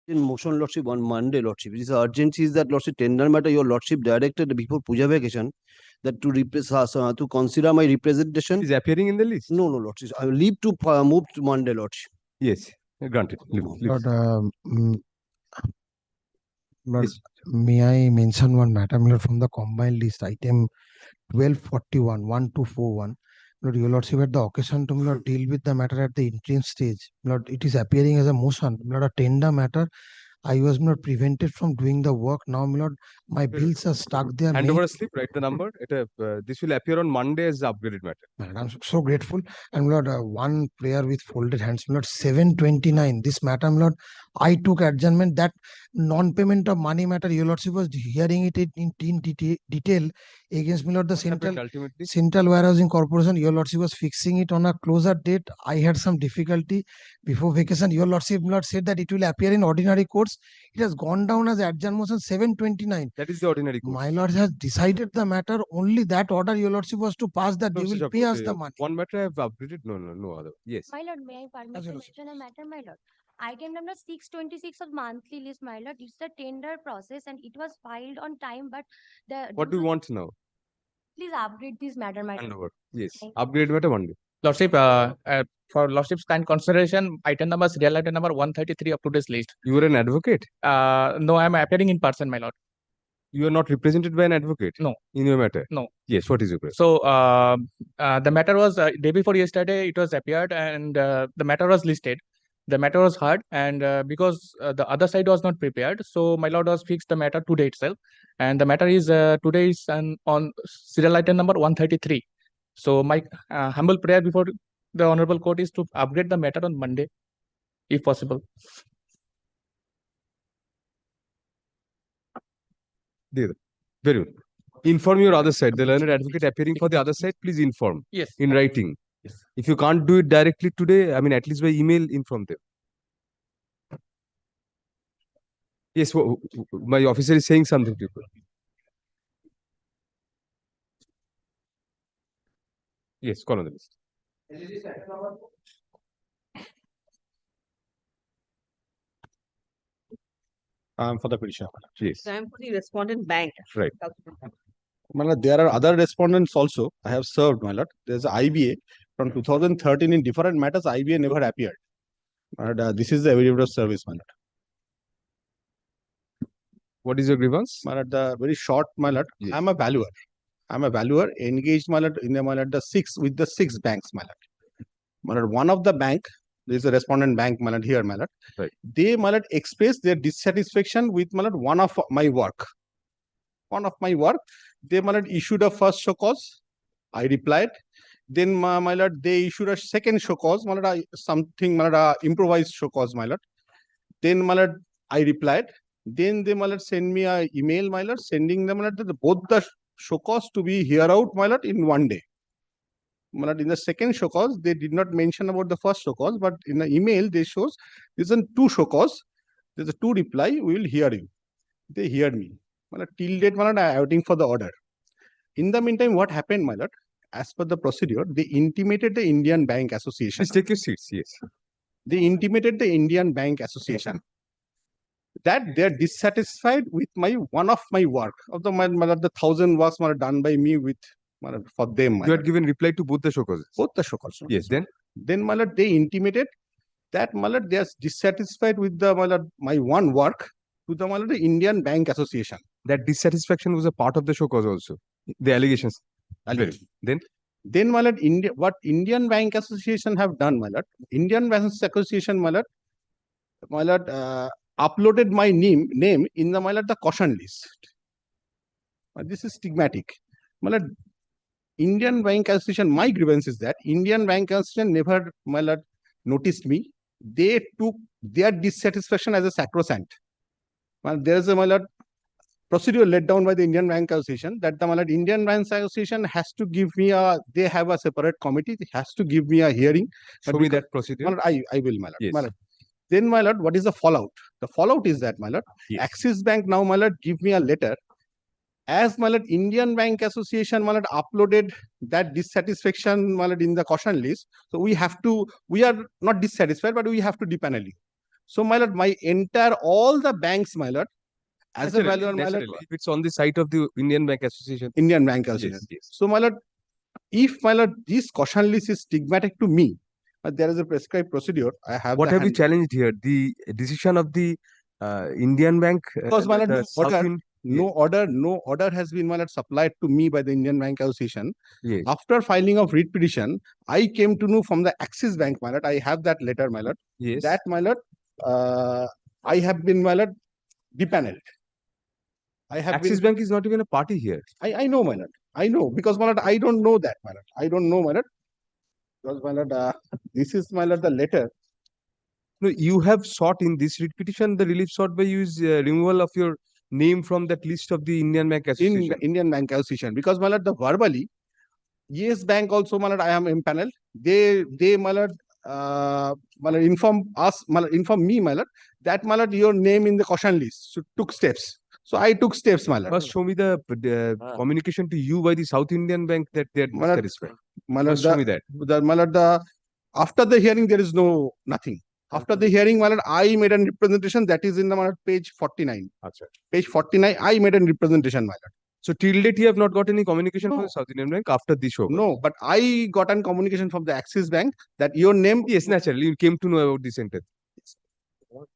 in motion, Lordship, on Monday, Lordship. This urgency is that, Lordship, tender matter, your Lordship directed before Puja vacation that to consider my representation. Is appearing in the list? No, Lordship. I will leave to move to Monday, Lordship. Yes, granted. Lord, Lord, Yes. may I mention one matter, Lord, from the combined list, item 1241, 1241. Lord, your Lordship, at the occasion to Lord, deal with the matter at the interim stage. Lord, it is appearing as a motion. Lord, a tender matter. I was not prevented from doing the work. Now, Lord, my bills are stuck there. Hand over a slip, write the number. This will appear on Monday as the upgraded matter. Lord, I'm so grateful. And Lord, one prayer with folded hands. Lord, 729. This matter, Lord, I took adjournment. That non-payment of money matter, your Lordship was hearing it in detail against me, Lord, the Central Warehousing Corporation. Your Lordship was fixing it on a closer date. I had some difficulty before vacation. Your Lordship, Lord, said that it will appear in ordinary courts. It has gone down as adjournment motion 729. That is the ordinary course. My Lord has decided the matter. Only that order, your Lordship, was to pass that they will pay us the money. One matter I have upgraded. No other. Yes. My Lord, may I permit to mention a matter, my Lord? Item number 626 of monthly list, my Lord. It's the tender process and it was filed on time, but What do you want now? Please upgrade this matter, my Hand Lord. over. Yes. Upgrade matter Monday. Lordship, for Lordship's kind consideration, item number, serial item number 133 of today's list. You are an advocate? No, I am appearing in person, my Lord. You are not represented by an advocate? No. In your matter? No. Yes, what is your question? So, the matter was, day before yesterday, it was appeared and the matter was listed. The matter was heard and because the other side was not prepared, so my Lord was fixed the matter today itself. And the matter is, today is on serial item number 133. So, my humble prayer before the Honorable Court is to upgrade the matter on Monday, if possible. Very good. Inform your other side. The learned advocate appearing for the other side, please inform. Yes. In writing. Yes. If you can't do it directly today, I mean, at least by email, inform them. Yes, my officer is saying something to you. Yes, call on the list. For the petition. Yes. So I'm for the respondent bank. Right. My lord, there are other respondents also. I have served, my lord. There's IBA from 2013 in different matters. IBA never appeared. This is the evidence of service, my lord. What is your grievance? My lord, the very short, my lord. Yes. I'm a valuer. Engaged, my lord, in the, my lord, with the six banks, my lord. My lord, one of the bank, there is a respondent bank, my lord, here, my lord. Right. They, my lord, express their dissatisfaction with, my lord, one of my work. They, my lord, issued a first show cause. I replied. Then, my lord, they issued a second show cause, my lord, something, my lord, improvised show cause, my lord. Then, my lord, I replied. Then they, my lord, send me a email, my lord, sending them, my lord, both the show cause to be here out, my lord, in one day. My lord, in the second show cause, they did not mention about the first show cause, but in the email, they shows there's a two show cause. There's a two reply. We will hear you. They heard me. My lord, till date, my lord, I am waiting for the order. In the meantime, what happened, my lord? As per the procedure, they intimated the Indian Bank Association. Please take your seats. Yes. They intimated the Indian Bank Association that they are dissatisfied with one of my work of the 1,000 works done by me with for them. You had given reply to both the show causes. Both the show causes. Yes. Then my lord, they intimated that my lord, they are dissatisfied with the my one work to the my lord, the Indian Bank Association. That dissatisfaction was a part of the show cause also. The allegations. Then my lord, what Indian Bank Association have done, my lord? Indian Bank Association, my lord, uploaded my name in the, my lord, the caution list. This is stigmatic. My lord, Indian Bank Association, my grievance is that Indian Bank Association never, my lord, noticed me. They took their dissatisfaction as a sacrosanct. There is a, my lord, procedure laid down by the Indian Bank Association that the, my lord, Indian Bank Association has to give me they have a separate committee. It has to give me a hearing. Show me that procedure. My lord, I will, my lord. Yes. My lord. Then, my lord, what is the fallout? The fallout is that, my lord, yes. Axis Bank now, my lord, give me a letter. As, my lord, Indian Bank Association, my lord, uploaded that dissatisfaction, my lord, in the caution list. So we are not dissatisfied, but we have to depanel you. So, my lord, my entire all the banks, my lord, as a Naturally, valuer, my lord, naturally. If it's on the site of the Indian Bank Association. Indian Bank Association. Yes. So, my lord, if my lord, this caution list is stigmatic to me, there is a prescribed procedure. I have What the have you hand- challenged here? The decision of the Indian Bank, Because, my lord, the no South order, Ind- no order has been, my lord, supplied to me by the Indian Bank Association. Yes. After filing of writ petition, I came to know from the Axis Bank, my lord. I have that letter, my lord. Yes. That, my lord, I have been, my lord, depaneled. I have Axis been. Bank is not even a party here. I know, my lord. I know because, my lord, I don't know that, my lord. I don't know, my lord. Because, my lord, this is, my lord, the letter. No, you have sought in this writ petition, the relief sought by you is removal of your name from that list of the Indian Bank In Association. the Indian Bank Association. Because, my lord, the verbally, Yes Bank also, my lord, I am impaneled. They, my lord, inform us, my lord, inform me, my lord, that, my lord, your name in the caution list. So took steps. So I took steps, my lord. Must show me the communication to you by the South Indian Bank that they are My lord, dissatisfied. my lord, Must show me that. my lord, after the hearing, there is nothing. After the hearing, my lord, I made a representation that is in the, my lord, page 49. Achha. Page 49, I made a representation, my lord. So till date, you have not got any communication from No. the South Indian Bank after this show? No, but I got a communication from the Axis Bank that your name. Yes, naturally, you came to know about this sentence.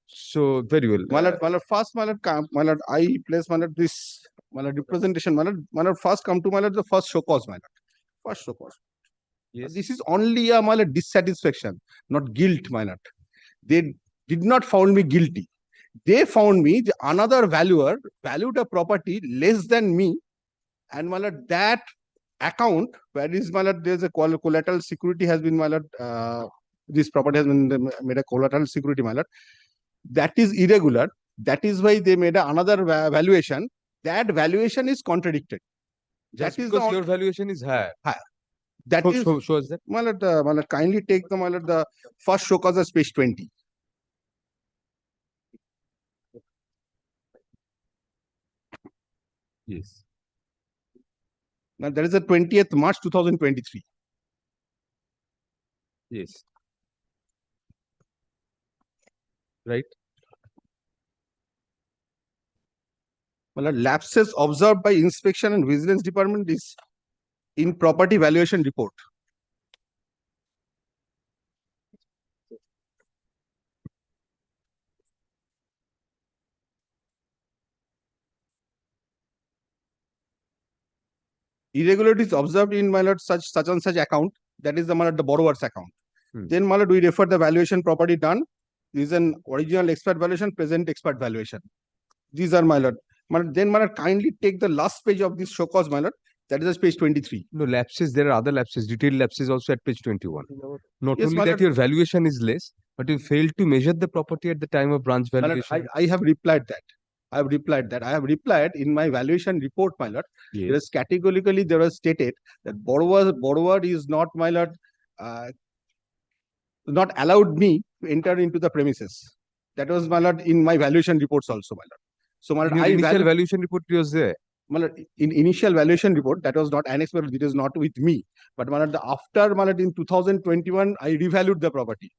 So very well. My lord, first, my lord, I place, my lord, this, my lord, representation, my lord, first come to, my lord, the first show cause, my lord. First show cause. Yes. This is only a, my lord, dissatisfaction, not guilt, my lord. They did not found me guilty. They found me another valuer valued a property less than me, and, my lord, that account where is, my lord, there's a collateral security has been, my lord, this property has been made a collateral security, my lord. That is irregular. That is why they made another valuation. That valuation is contradicted. Just That is because the your valuation is higher. that is, Show us that. my lord, kindly take the, my lord, the first show cause as page 20. Yes. Now that is the 20th March 2023. Yes. Right. My lord, lapses observed by inspection and vigilance department is in property valuation report. Irregularities observed in, my lord, such and such account. That is the, my lord, the borrower's account. Then, my lord, we refer the valuation property done. This is an original expert valuation, present expert valuation. These are, my lord. Then, my lord, kindly take the last page of this show cause, my lord. That is page 23. No, lapses, there are other lapses, detailed lapses also at page 21. Not Yes, only my that lord. your valuation is less, but you failed to measure the property at the time of branch My lord, valuation. I have replied that. I have replied in my valuation report, my lord. Yes. There is categorically there was stated that borrower is not, my lord, not allowed me to enter into the premises. That was, my lord, in my valuation reports also, my lord. So, my lord, In your initial valuation report, it was there. My lord, in initial valuation report, that was not annexed, but it is not with me. But, my lord, after, my lord, in 2021, I revalued the property.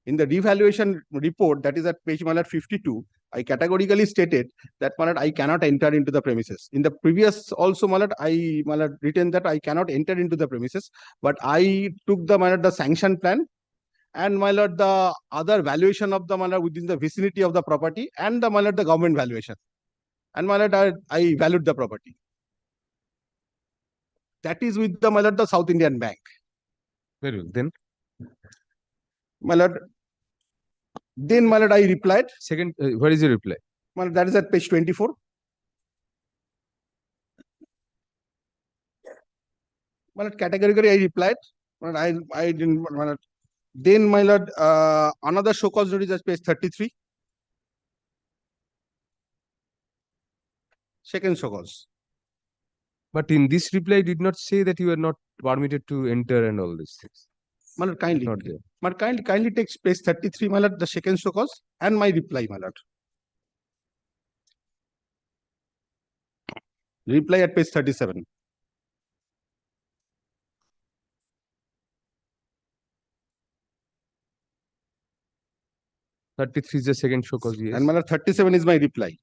In the revaluation report, that is at page, my lord, 52, I categorically stated that, my lord, I cannot enter into the premises. In the previous also, my lord, my lord, written that I cannot enter into the premises, but I took the, my lord, the sanction plan, and, my lord, the other valuation of the, my lord, within the vicinity of the property, and the, my lord, the government valuation. And, my lord, I valued the property. That is with the, my lord, the South Indian Bank. Very well. Then, My lord, then, my lord, I replied. second, what is your reply? My lord, that is at page 24. My lord, categorically I replied. My lord, I didn't. My lord. Then, my lord, another show cause notice at page 33. Second show cause. But in this reply, did not say that you are not permitted to enter and all these things. My lord, kindly. Not there. My lord, kindly take page 33, my lord, the second show cause, and my reply, my lord. Reply at page 37. 33 is the second show cause, yes. And my lord, 37 is my reply.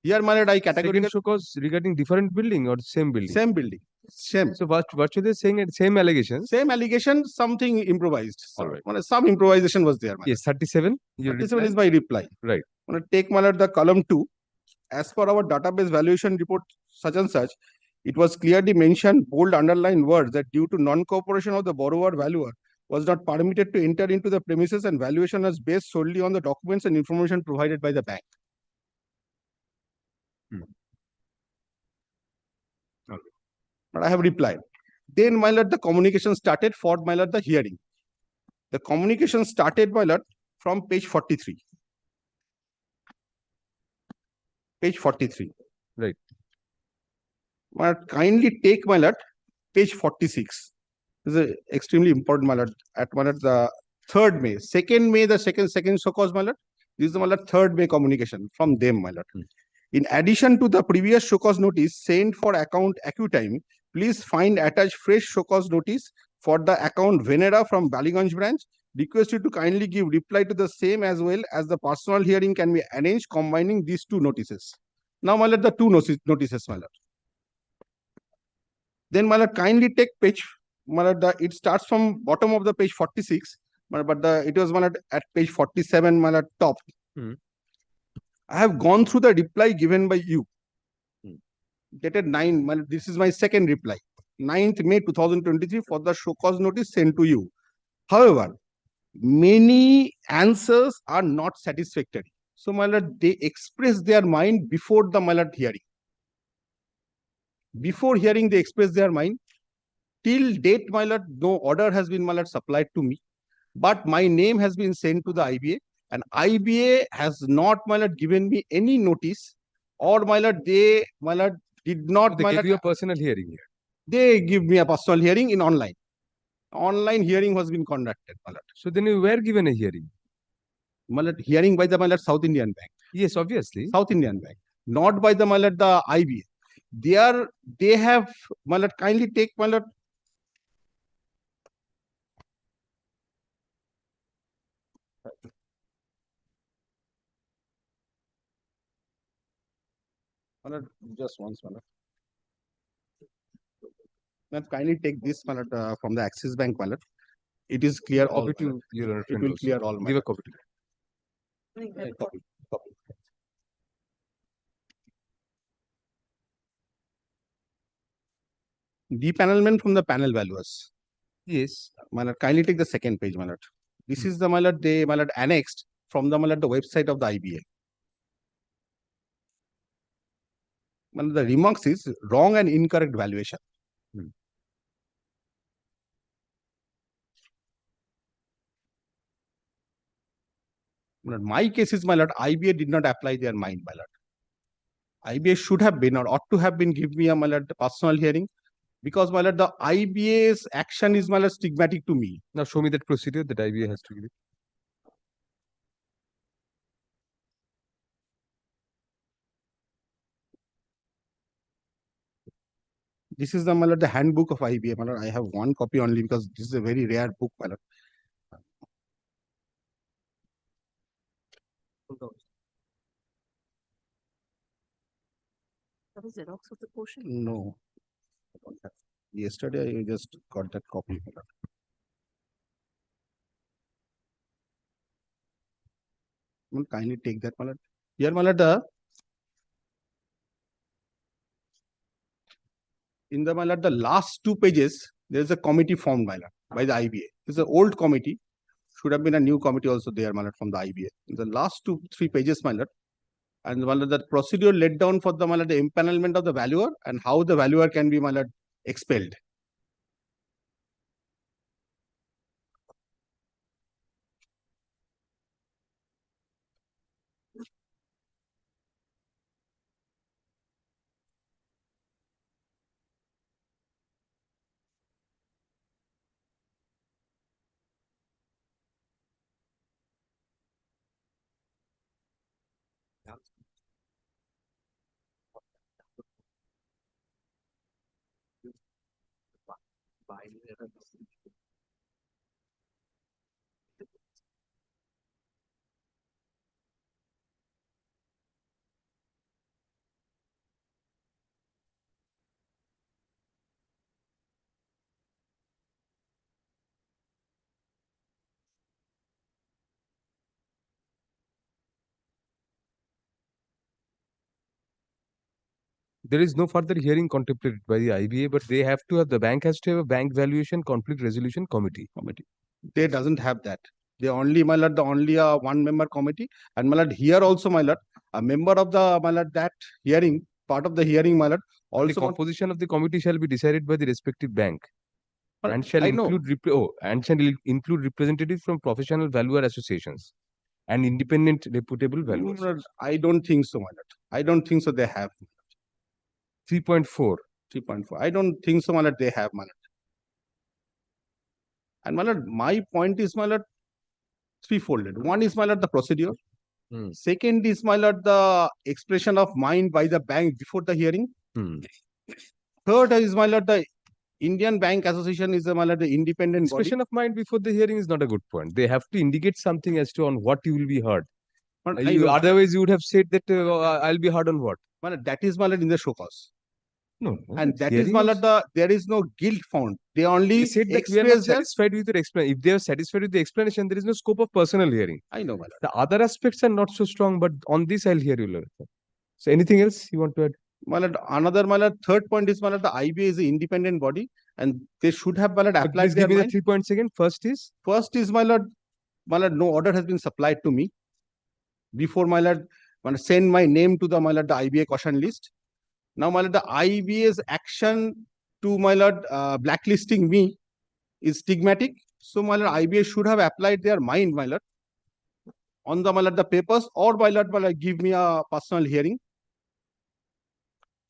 Here, my lord, I Second categorically show cause regarding different building or same building? same building, same. So what should they saying? Same allegations? Same allegation, something improvised. All right. My lord, some improvisation was there. My Yes, 37. Your 37 reply? is my reply. Right. I'm going to take my lord, the column 2. As per our database valuation report, such and such, it was clearly mentioned, bold underlined words, that due to non-cooperation of the borrower valuer was not permitted to enter into the premises, and valuation was based solely on the documents and information provided by the bank. Okay. But I have replied. Then, my lord, the communication started for, my lord, the hearing. The communication started, my lord, from page 43. Page 43. Right. But kindly take, my lord, page 46. This is extremely important, my lord. At, my lord, the 3rd May. 2nd May, the second so cause, my lord. This is the, my lord, 3rd May communication from them, my lord. In addition to the previous show cause notice sent for account AccuTime, please find attached fresh show cause notice for the account Venera from Baliganj branch. Request you to kindly give reply to the same, as well as the personal hearing can be arranged combining these 2 notices. Now, my lord, the 2 notices, my lord. Then, my lord, kindly take page, my lord, it starts from bottom of the page 46, but it was, my lord, at page 47, my lord, top. I have gone through the reply given by you. Dated 9, this is my second reply. 9th May 2023 for the show cause notice sent to you. However, many answers are not satisfactory. So, my lord, they express their mind before the, my lord, hearing. Before hearing, they express their mind. Till date, my lord, no order has been, my lord, supplied to me. But my name has been sent to the IBA, and IBA has not, my lord, given me any notice, or, my lord, they, my lord, did not, They my gave lord, you a personal hearing here. they give me a personal hearing in online. Online hearing has been conducted, my lord. So then you were given a hearing. My lord, hearing by the, my lord, South Indian Bank. Yes, obviously. South Indian Bank, not by the, my lord, the IBA. They have, my lord, kindly take, my lord. My lord, just once, my lord. Now, kindly take this, my lord, from the Axis Bank, my lord. It is clear all. Copy to your It friend will also. clear all. Give a copy to Copy. Depanelment from the panel valuers. Yes. My lord, kindly take the second page, my lord. This is the, my lord, they, my lord, annexed from the, my lord, the website of the IBA. My lord, the remarks is wrong and incorrect valuation. My lord, my case is, my lord, IBA did not apply their mind, my lord. IBA should have been or ought to have been give me a, my lord, the personal hearing, because, my lord, the IBA's action is, my lord, stigmatic to me. Now show me that procedure that IBA has to give it. This is the, my lord, the handbook of IBA, my lord. I have one copy only because this is a very rare book, my lord. That is Xerox of the portion. No. I don't have. Yesterday I just got that copy, my lord. Well, kindly take that, my lord. Here, my lord, in the, my lord, the last 2 pages, there is a committee formed, my lord, by the IBA. This is an old committee. Should have been a new committee also there, my lord, from the IBA. In the last 3 pages, my lord, and, my lord, the procedure laid down for the, my lord, the empanelment of the valuer and how the valuer can be, my lord, expelled. There is no further hearing contemplated by the IBA, but they have to have, the bank has to have a bank valuation conflict resolution committee. They doesn't have that. They only, my lord, the only one member committee. And my lord, here also, my lord, a member of the, my lord, that hearing, part of the hearing, my lord, The also. composition of the committee shall be decided by the respective bank and shall I know. include representatives from professional valuer associations and independent reputable valuers. My lord, I don't think so, my lord. I don't think so they have. 3.4. 3.4. I don't think so, my lord, they have, my lord. And my lord, my point is, my lord, threefolded. One is, my lord, the procedure. Hmm. Second is, my lord, the expression of mind by the bank before the hearing. Third is, my lord, the Indian Bank Association is, my lord, the independent body. Expression of mind before the hearing is not a good point. They have to indicate something as to on what you will be heard. But I know, Otherwise, you would have said that I'll be heard on what? my lord, that is, my lord, in the show cause. No. And that is, my lord, there is no guilt found. They only They said that we are not express their. satisfied with your explanation. If they are satisfied with the explanation, there is no scope of personal hearing. I know, my lord. The other aspects are not so strong, but on this I'll hear you later. So anything else you want to add? My lord, another, my lord, third point is, my lord, the IBA is an independent body and they should have, my lord, But applied please their give me the mind. 3 points again. First is? First is, my lord, no order has been supplied to me. Before, my lord, send my name to the, my lord, the IBA caution list. Now, my lord, the IBA's action to, my lord, blacklisting me is stigmatic. So, my lord, IBA should have applied their mind, my lord, on the, my lord, the papers, or, my lord, give me a personal hearing.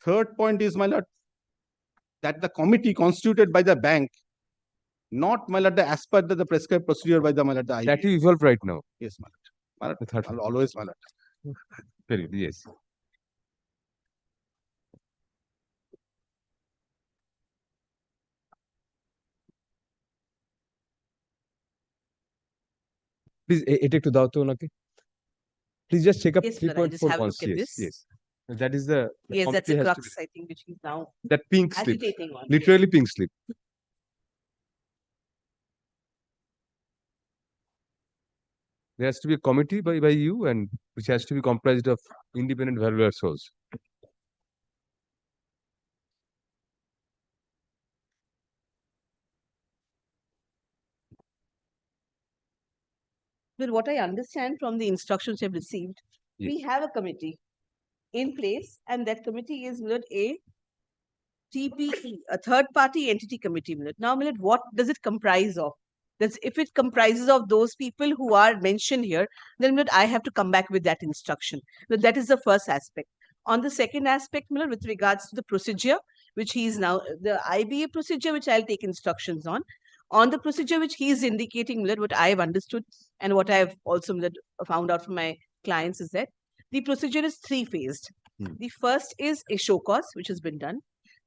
Third point is, my lord, that the committee constituted by the bank, not, my lord, as per the prescribed procedure by the, my lord, the IBA. That you evolve right now. Yes, my lord. My lord, The third. I'll always, my lord. Very good. Yes. Please, take to Dauto, okay? Please just check up Yes, sir, I'll just 3.4 have a once. look at Yes, this. yes. That is the Yes, that's committee a has to crux, I think, which he's now that pink slip. agitating on. Literally pink slip. There has to be a committee by you, and which has to be comprised of independent valuers also. But what I understand from the instructions I've received, Yes. we have a committee in place, and that committee is a TPE, a third party entity committee. Now, what does it comprise of? If it comprises of those people who are mentioned here, then I have to come back with that instruction. But that is the first aspect. On the second aspect, with regards to the procedure, which he is now, the IBA procedure, which I'll take instructions on the procedure which he is indicating, what I have understood and what I have also found out from my clients is that the procedure is three-phased. The first is a show cause, which has been done,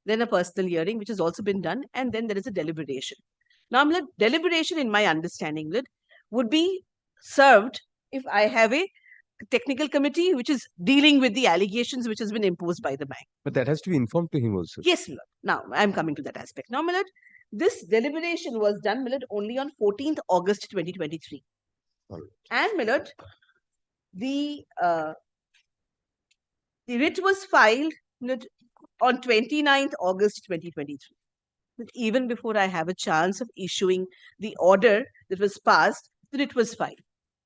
then a personal hearing, which has also been done, and then there is a deliberation. Now, deliberation, in my understanding, would be served if I have a technical committee which is dealing with the allegations which has been imposed by the bank. But that has to be informed to him also. Yes, Milord. Now, I'm coming to that aspect. Now, Milord, this deliberation was done, Milord, only on 14th August 2023. All right. And, Milord, the writ was filed, Milord, on 29th August 2023. But even before I have a chance of issuing the order that was passed, that it was filed.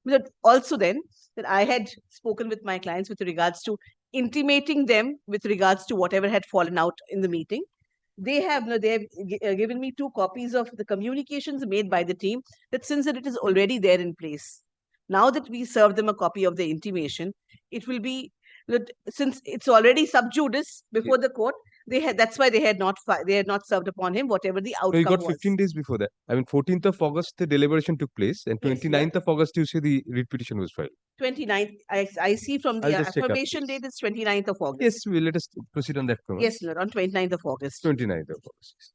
But also then, that I had spoken with my clients with regards to intimating them with regards to whatever had fallen out in the meeting. They have given me 2 copies of the communications made by the team, that since that it is already there in place. Now that we serve them a copy of the intimation, it will be, since it's already sub judice before the court, that's why they had not served upon him whatever the outcome So you got was. 15 days before that. I mean, 14th of August, the deliberation took place, and Yes, 29th of August, you say the writ petition was filed. 29th, I see from the I'll just check up, affirmation please. date is 29th of August. Yes, let us proceed on that premise. Yes, Lord, on 29th of August. 29th of August.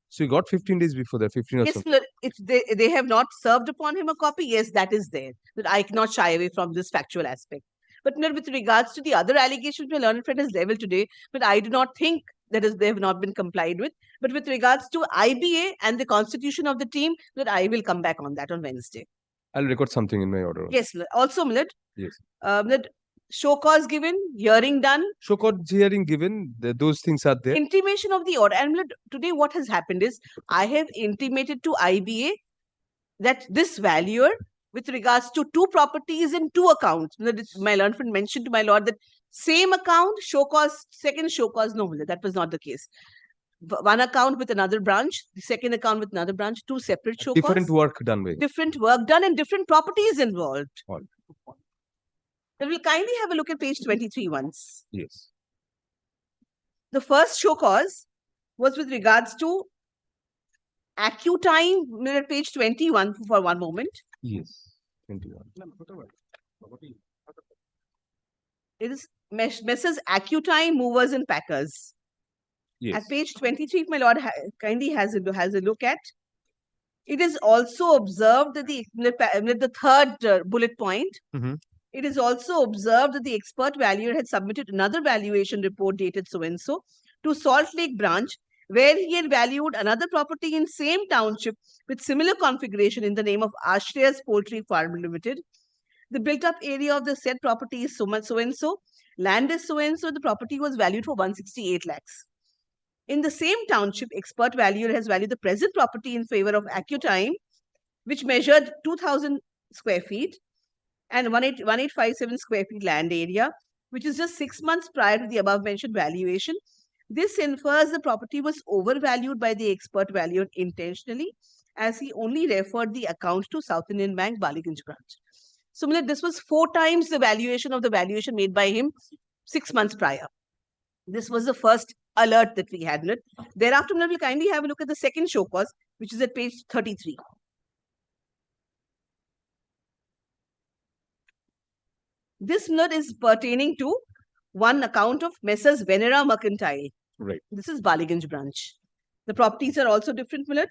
So you got 15 days before that, 15 or Yes, something. Lord, if they have not served upon him a copy, yes, that is there. That I cannot shy away from this factual aspect. But Lord, with regards to the other allegations my learned friend has leveled today, but I do not think they have not been complied with. But with regards to IBA and the constitution of the team, that I will come back on that on Wednesday. I'll record something in my order. Yes, Lord. Also, Milord, Yes. Milord, show cause given, hearing done, Show cause hearing given, those things are there. intimation of the order. And my lord, today what has happened is I have intimated to IBA that this valuer, with regards to two properties and two accounts, my learned friend mentioned to my lord that same account, show cause, second show cause, no, that was not the case. One account with another branch, the second account with another branch, two separate show Different cause, work done by him. different work done and different properties involved. All. Then we'll kindly have a look at page 23 once. Yes. The first show cause was with regards to Accutime, at page 21 for one moment. Yes. 21. It is Messrs. Accutime Movers and Packers. Yes. At page 23, if my lord kindly has a look at. It is also observed that the third bullet point. Mhm. It is also observed that the expert valuer had submitted another valuation report dated so-and-so to Salt Lake branch, where he had valued another property in same township with similar configuration in the name of Ashrayas Poultry Farm Limited. The built-up area of the said property is so-and-so. Land is so-and-so. The property was valued for 168 lakhs. In the same township, expert valuer has valued the present property in favor of Accutime, which measured 2,000 square feet and 1857 square feet land area, which is just 6 months prior to the above mentioned valuation. This infers the property was overvalued by the expert valuer intentionally, as he only referred the account to South Indian Bank, Baliganj branch. So, this was 4 times the valuation of the valuation made by him 6 months prior. This was the first alert that we had. Thereafter, we'll kindly have a look at the second show cause, which is at page 33. This is pertaining to one account of Messrs. Venera Mercantile. Right. This is Baliganj branch. The properties are also different, Millard.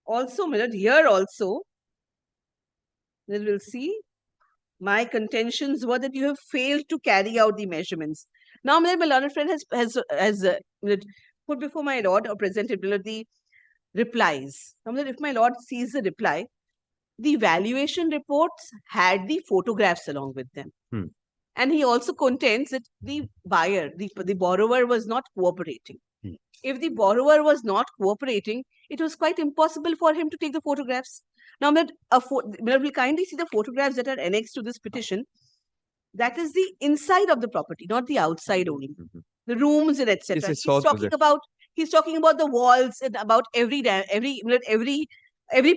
Also, Millard, here also, we will see my contentions were that you have failed to carry out the measurements. Now, my learned friend has put before my lord or presented the replies. Now, if my lord sees the reply, the valuation reports had the photographs along with them. And he also contends that the buyer, the borrower was not cooperating. If the borrower was not cooperating, it was quite impossible for him to take the photographs. Now, we'll kindly see the photographs that are annexed to this petition. That is the inside of the property, not the outside only. The rooms and etc. Yes, He's talking about the walls and about every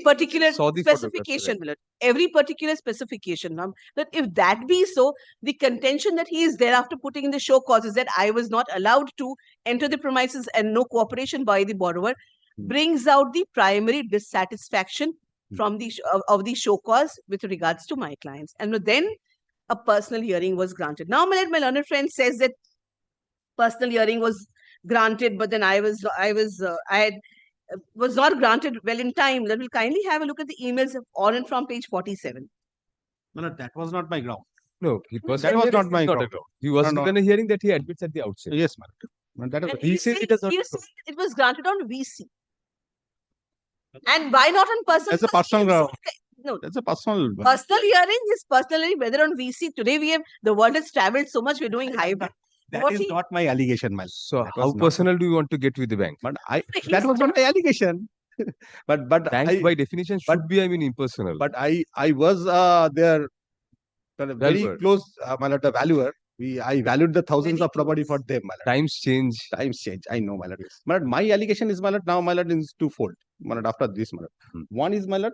particular specification. Every particular specification. That if that be so, the contention that he is thereafter putting in the show cause is that I was not allowed to enter the premises and no cooperation by the borrower brings out the primary dissatisfaction from the of the show cause with regards to my clients. And then a personal hearing was granted. Now, my learned friend says that personal hearing was granted, but then I was not granted well in time. Then we'll kindly have a look at the emails on and from page 47. No, that was not my ground. No, That was not my ground. He was given a hearing that he admits at the outset. Yes, madam. That is, He says it does not. It was granted on VC. And why not on personal? That's a personal ground. No, That's a personal. personal hearing is personally whether on VC. Today the world has traveled so much. We're doing hybrid. That is not my allegation, my. So how personal do you want to get with the bank? But that was not my allegation. but Bank by definition should be, impersonal. But I was there, very close, the valuer. I valued the thousands of property for them, my lord. Times change. I know, my lord. My allegation is, my lord, now, my lord, is twofold. My lord, after this, my lord. One is, my lord,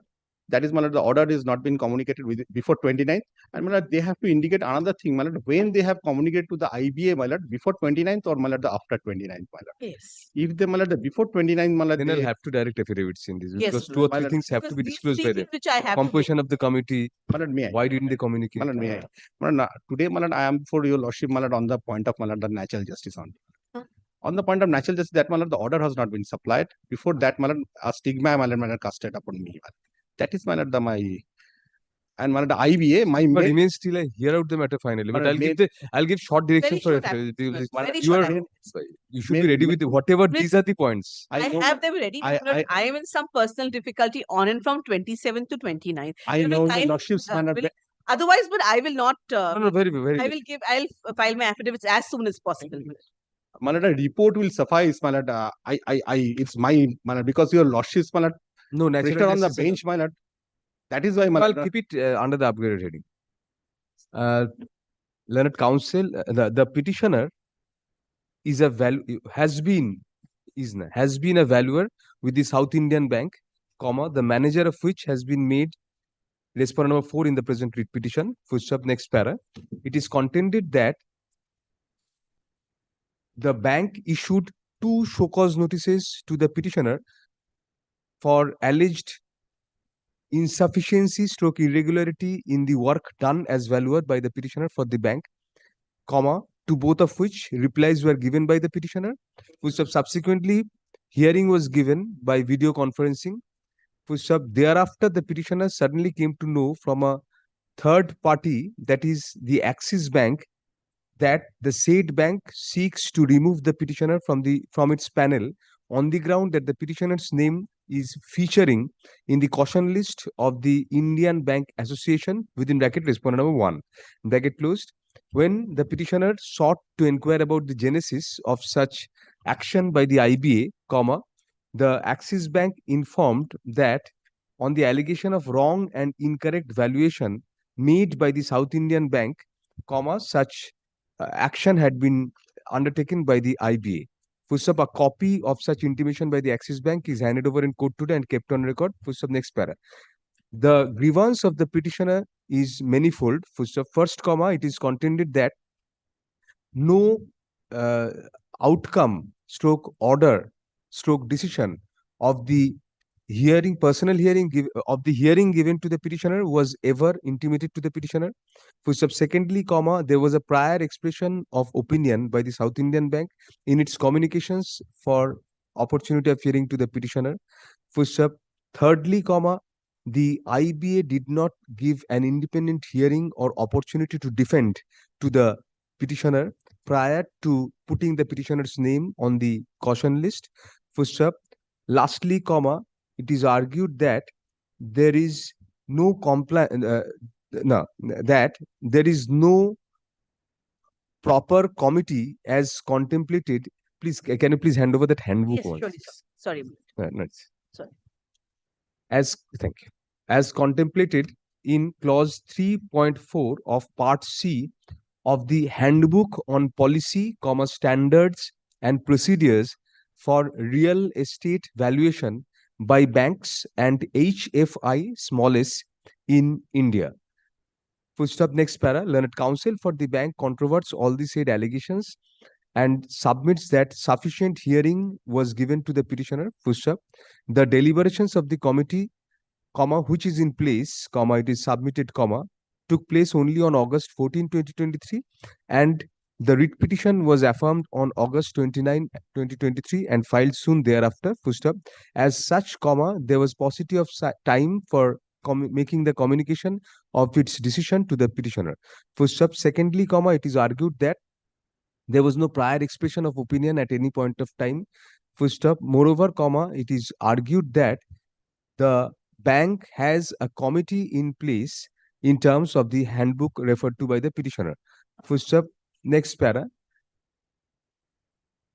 that is, my lord, the order is not been communicated with before 29th. And, my lord, they have to indicate another thing, my lord, when they have communicated to the IBA, my lord, before 29th or, my lord, the after 29th, my lord. Yes. If they, my lord, the before 29th, my lord, Then I'll have to direct affidavits in this. Yes, Because 2 or 3 things have to be disclosed by them. Which I have Composition of the committee. my lord, may I? Why didn't they communicate? My lord, may I? My lord, today, my lord, I am for your lordship, my lord, on the point of, my lord, the natural justice on. On the point of natural justice, that, my lord, the order has not been supplied. Before that, my lord, a stigma, my lord, casted upon me. My lord. That is, my lord, and my lord, the IBA, But remains still I hear out the matter finally. But I'll give short directions for it. You should be ready with whatever these are the points. I have them ready. I am in some personal difficulty on and from 27th to 29th. I know the lordship's manner. Otherwise, but I will not. No, very, very. I'll file my affidavits as soon as possible. My lord, a report will suffice, my lord. It's my lord, because your lordships, my lord, No, pressure natural on the justice. bench, my lord. That is why, my I'll lord. keep it under the upgraded heading. Learned counsel, the petitioner is a has been a valuer with the South Indian Bank, comma, the manager of which has been made respondent number 4 in the present writ petition. Full stop, next para. It is contended that the bank issued 2 show cause notices to the petitioner for alleged insufficiency stroke irregularity in the work done as valuer by the petitioner for the bank, comma, to both of which replies were given by the petitioner. Full stop. Subsequently, hearing was given by video conferencing. Full stop. Thereafter, the petitioner suddenly came to know from a third party, that is the Axis Bank, that the said bank seeks to remove the petitioner from its panel on the ground that the petitioner's name is featuring in the caution list of the Indian Bank Association within bracket respondent number 1 bracket closed. When the petitioner sought to inquire about the genesis of such action by the IBA, comma, the Axis Bank informed that on the allegation of wrong and incorrect valuation made by the South Indian Bank, comma, such action had been undertaken by the IBA. Full stop, a copy of such intimation by the Axis Bank is handed over in court today and kept on record. Full stop, next para. The grievance of the petitioner is manifold. Full stop. First, comma, it is contended that no outcome, stroke order, stroke decision of the personal hearing of the hearing given to the petitioner was ever intimated to the petitioner. Full stop. Secondly, comma, there was a prior expression of opinion by the South Indian Bank in its communications for opportunity of hearing to the petitioner. Full stop. Thirdly, comma, the IBA did not give an independent hearing or opportunity to defend to the petitioner prior to putting the petitioner's name on the caution list. Full stop. Lastly, comma, it is argued that there is no that there is no proper committee as contemplated. Please, can you please hand over that handbook? Yes, surely, sir. Sorry. No, Sorry. thank you. As contemplated in clause 3.4 of part C of the handbook on policy, standards and procedures for real estate valuation by banks and HFI small s in India. Full stop, next para. Learned counsel for the bank controverts all the said allegations and submits that sufficient hearing was given to the petitioner. Full stop. The deliberations of the committee, comma, which is in place, comma, it is submitted, comma, took place only on August 14, 2023, and the writ petition was affirmed on August 29, 2023 and filed soon thereafter. Full stop. As such, comma, there was paucity of time for making the communication of its decision to the petitioner. Full stop. Secondly, comma, it is argued that there was no prior expression of opinion at any point of time. Full stop. Moreover, comma, it is argued that the bank has a committee in place in terms of the handbook referred to by the petitioner. Full stop. Next para.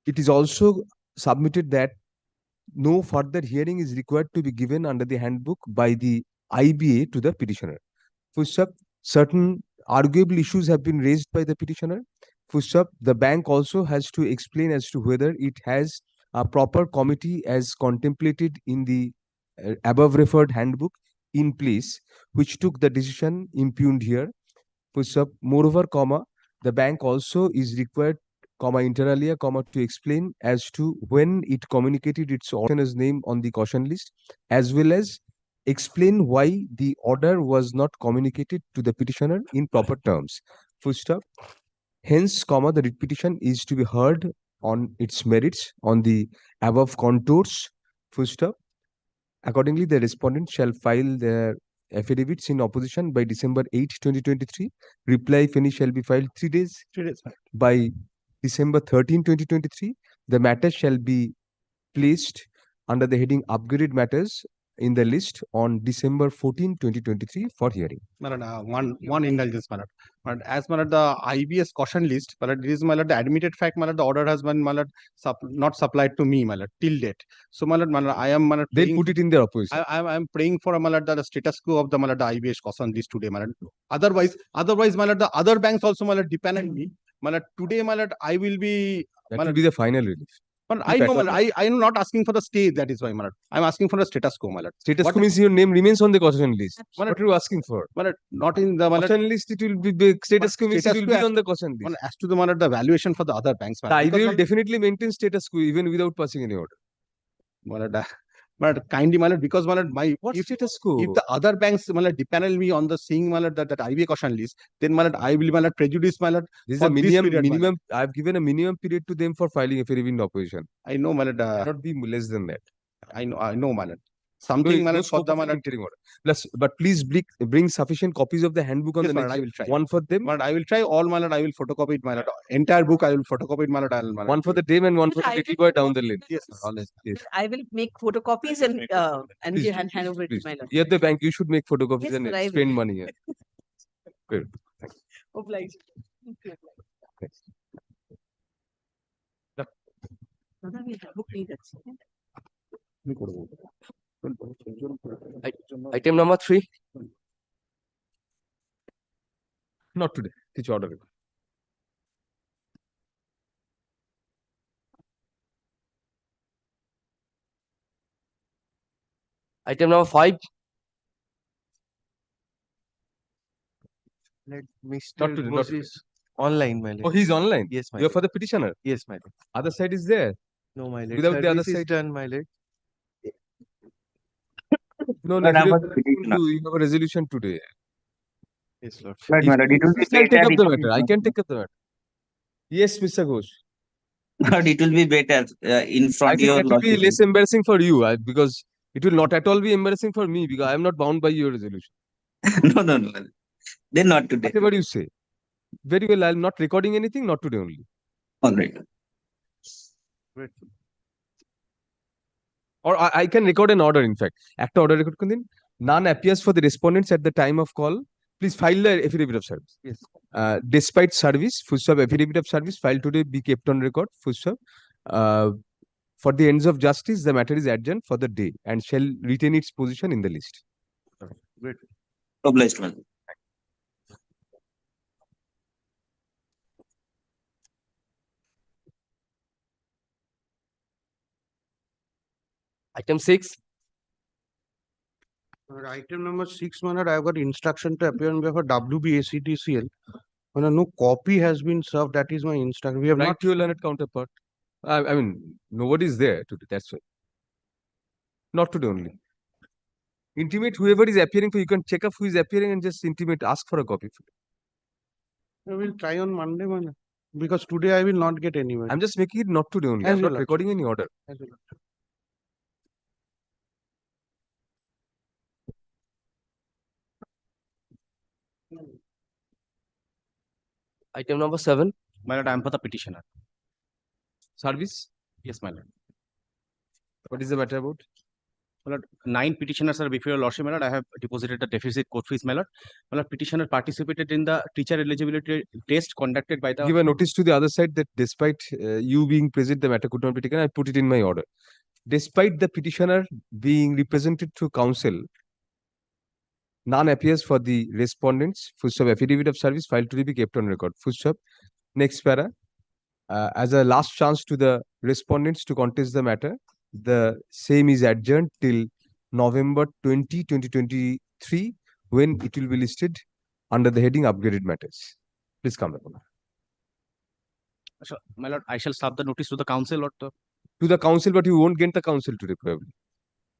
It is also submitted that no further hearing is required to be given under the handbook by the IBA to the petitioner. Full stop. Certain arguable issues have been raised by the petitioner. Full stop. The bank also has to explain as to whether it has a proper committee as contemplated in the above referred handbook in place, which took the decision impugned here. Full stop. Moreover, comma, the bank also is required, comma, inter alia, comma, to explain as to when it communicated its order's name on the caution list, as well as explain why the order was not communicated to the petitioner in proper terms. Full stop. Hence, comma, the writ petition is to be heard on its merits on the above contours. Full stop. Accordingly, the respondent shall file their affidavits in opposition by December 8, 2023. Reply, if any, shall be filed 3 days. 3 days. By December 13, 2023. The matter shall be placed under the heading upgraded matters in the list on December 14, 2023 for hearing. My lord, one indulgence, my lord. But as my lord, the IBS caution list, my lord, it is my lord, the admitted fact, my lord, the order has been my lord, not supplied to me, my lord, till date. So my lord, I am my lord, They'll praying, put it in their opposition. I'm praying for my lord, the status quo of the my lord, the IBS caution list today, my lord. Otherwise, my lord, the other banks also my lord, depend on me. My lord, today, my lord, I will be. That My will lord, be the final relief. but I know, my lord, I am not asking for the stay. That is why, my lord, I'm asking for the status quo, my lord. Status What- quo means your name remains on the caution list. My lord, What are you asking for? my lord, not in the my lord, Caution list, it will be big. Status quo means it status will quo be as on the caution Well, list. as to the my lord, the valuation for the other banks, my The lord, IB because, will definitely maintain status quo even without passing any order. my lord, kindly, my lord, because my lord, What if status quo? if the other banks my lord, depend on me on the seeing my lord, that IBA caution list, then my lord, I will my lord, prejudice my lord. This is for a this period, my lord. minimum. I've given a minimum period to them for filing affidavit in opposition. I know, my lord, Cannot be less than that. I know, my lord. Something, my No lord, for scope the of my an lord. interim order. Plus, but please bring sufficient copies of the handbook on Yes, the my next lord, I day. will try. One for them, My lord, I will try all, my lord. I will photocopy it, my lord. Entire book, I will photocopy it, my lord. My lord. one for the them and one for the I little will boy down the lane. Yes, Always. Yes. I will make photocopies and Please, hand over it to please. my lord. You're at the bank. You should make photocopies Yes, and sir, I will. spend money here. Good. Obliged. Thanks. দাদা, আমি handbook নিয়ে যাচ্ছি, হ্যাঁ? Item number 3. Not today. Teach order. Item number 5. Let Not Mr. today, not Ghosh today. is online, my lord. Oh, he's online. Yes, my You're lord. for the petitioner. Yes, my lord. Other side is there. No, my lord. Without the other Service is side. done, my lord. No, Lord, I'm for the affidavit petitioner. you have a resolution today. Yes, Lord. Right, If my lord. you It will be insist, I'll take better. up If the you matter. I can take up the matter. Yes, Mr. Ghosh. Lord, it will be better in I front of think your that will be lordship. less embarrassing for you because it will not at all be embarrassing for me because I am not bound by your resolution. No. Then not today. Whatever you say. Very well, I'm not recording anything, not today only. All right. Or I can record an order, in fact. একটা order record করুন দিন. None appears for the respondents at the time of call. Please file the affidavit of service. Yes. Despite service, full stop affidavit of service filed today be kept on record. Full stop. For the ends of justice, the matter is adjourned for the day and shall retain its position in the list. Great. Obliged, my lord. Item 6. Item number 6, my lord, I have got instruction to appear on behalf of WBACTCL. No copy has been served. That is my instruction. We have Write not. to your learned counterpart. I mean, nobody is there today. That's why. Not today only. Intimate whoever is appearing for. You can check up who is appearing and just intimate. Ask for a copy. I will try on Monday, my lord. Because today I will not get anywhere. I'm just making it not today only. As I'm well, not Lord. recording any order. As well. Item number 7. My lord, I am for the petitioner. Service. Yes, my lord. What is the matter about? My lord, 9 petitioners are before your lordship, my lord. I have deposited the deficit court fees, my lord. My lord, petitioner participated in the teacher eligibility test conducted by the. Give a notice to the other side that despite you being present, the matter could not be taken. I put it in my order. Despite the petitioner being represented through counsel, none appears for the respondents. Full stop. Affidavit of service filed to be kept on record. Full stop. Next para. As a last chance to the respondents to contest the matter, the same is adjourned till November 20, 2023, when it will be listed under the heading upgraded matters. Please come back. So, my lord, I shall serve the notice to the council or the. To the council, but you won't get the council today probably.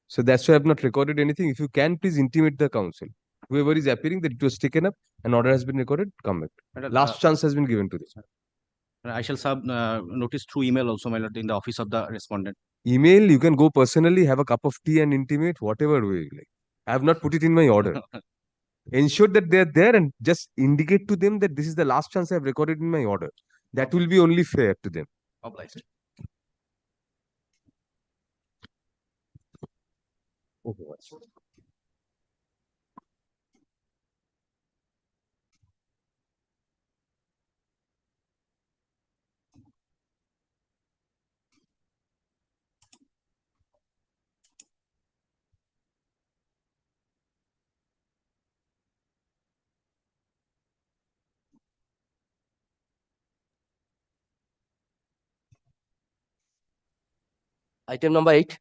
So that's why I have not recorded anything. If you can, please intimate the council. Whoever is appearing that it was taken up, an order has been recorded, come back. My lord, Last chance has been given to this. I shall serve notice through email also, my lord, in the office of the respondent. Email, you can go personally, have a cup of tea and intimate, whatever way you like. I have not put it in my order. Ensure that they are there and just indicate to them that this is the last chance I have recorded in my order. That will be only fair to them. Obliged. Okay. Item number 8.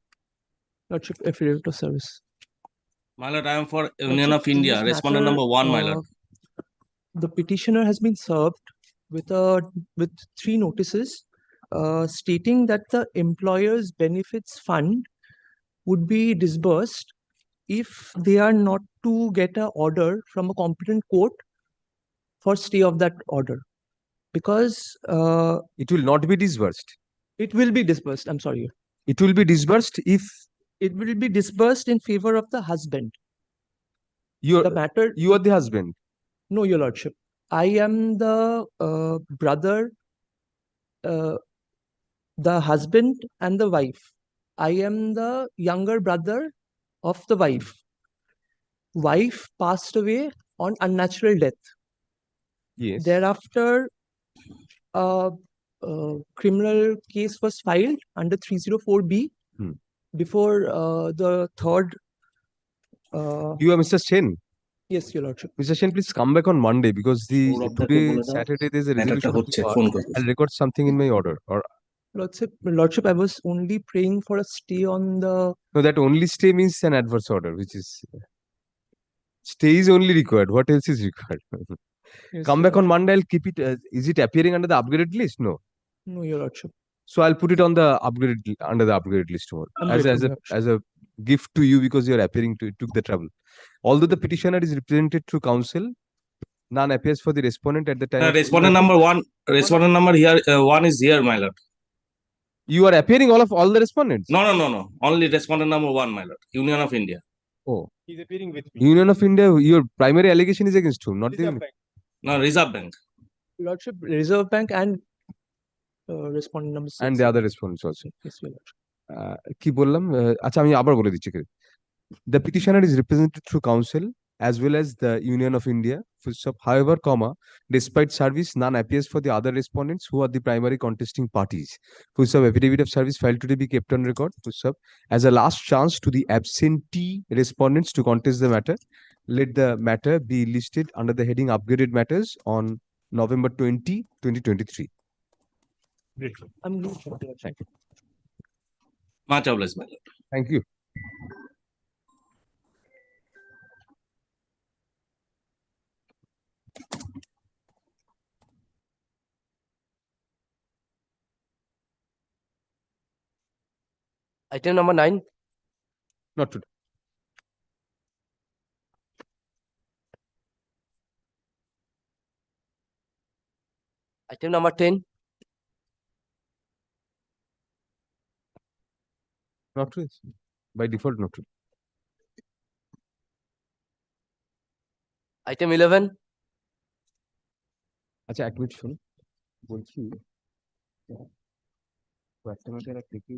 Lordship, affidavit of service. My lord, I am for Union Lordship, of in India. this Respondent matter, number 1, my lord. The petitioner has been served with three notices stating that the employer's benefits fund would be disbursed if they are not to get an order from a competent court for stay of that order, because It will not be disbursed. it will be disbursed. I'm sorry. It will be disbursed if It will be disbursed in favor of the husband. you The matter. are the husband. No, Your Lordship. I am the brother, the husband and the wife. I am the younger brother of the wife. Wife passed away on unnatural death. Yes. Thereafter, a criminal case was filed under 304B before the third. You are Mr. Chen. Yes, Your Lordship. Mr. Chen, please come back on Monday because today Saturday there's a resolution of the court. I'll record something in my order. Or Lordship, I was only praying for a stay on the. no, that only stay means an adverse order, which is stay is only required. What else is required? Yes, Come Your back on Lordship. Monday. I'll keep it. Is it appearing under the upgraded list? No. No, Your Lordship. So I'll put it on the upgraded under the upgraded list tomorrow as a gift to you because you're appearing to took the trouble. Although the petitioner is represented through counsel, none appears for the respondent at the time. Respondent number 1. Respondent number here 1 is here, my lord. You are appearing all the respondents. No. Only respondent number 1, my lord. Union of India. Oh. He's appearing with me. Union of India, your primary allegation is against whom? Not the. No, Reserve Bank. Lordship, Reserve Bank and respondent number 6. And the other respondents also. Yes, Your Lordship. কি বললাম আচ্ছা আমি আবার বলে দিচ্ছি the petitioner is represented through counsel as well as the Union of India full stop. However, despite service none appears for the other respondents who are the primary contesting parties. Full stop, affidavit of service filed today be kept on record full stop as a last chance to the absentee respondents to contest the matter. Let the matter be listed under the heading upgraded matters on November 20, 2023. I'm grateful. Thank you. Much obliged, my lord. Thank you. Item number 9. Not today. Item number 10. Not today. By default, not today. Item 11. আচ্ছা এক minute শুনুন বলছি কয়েকটা matter দেখি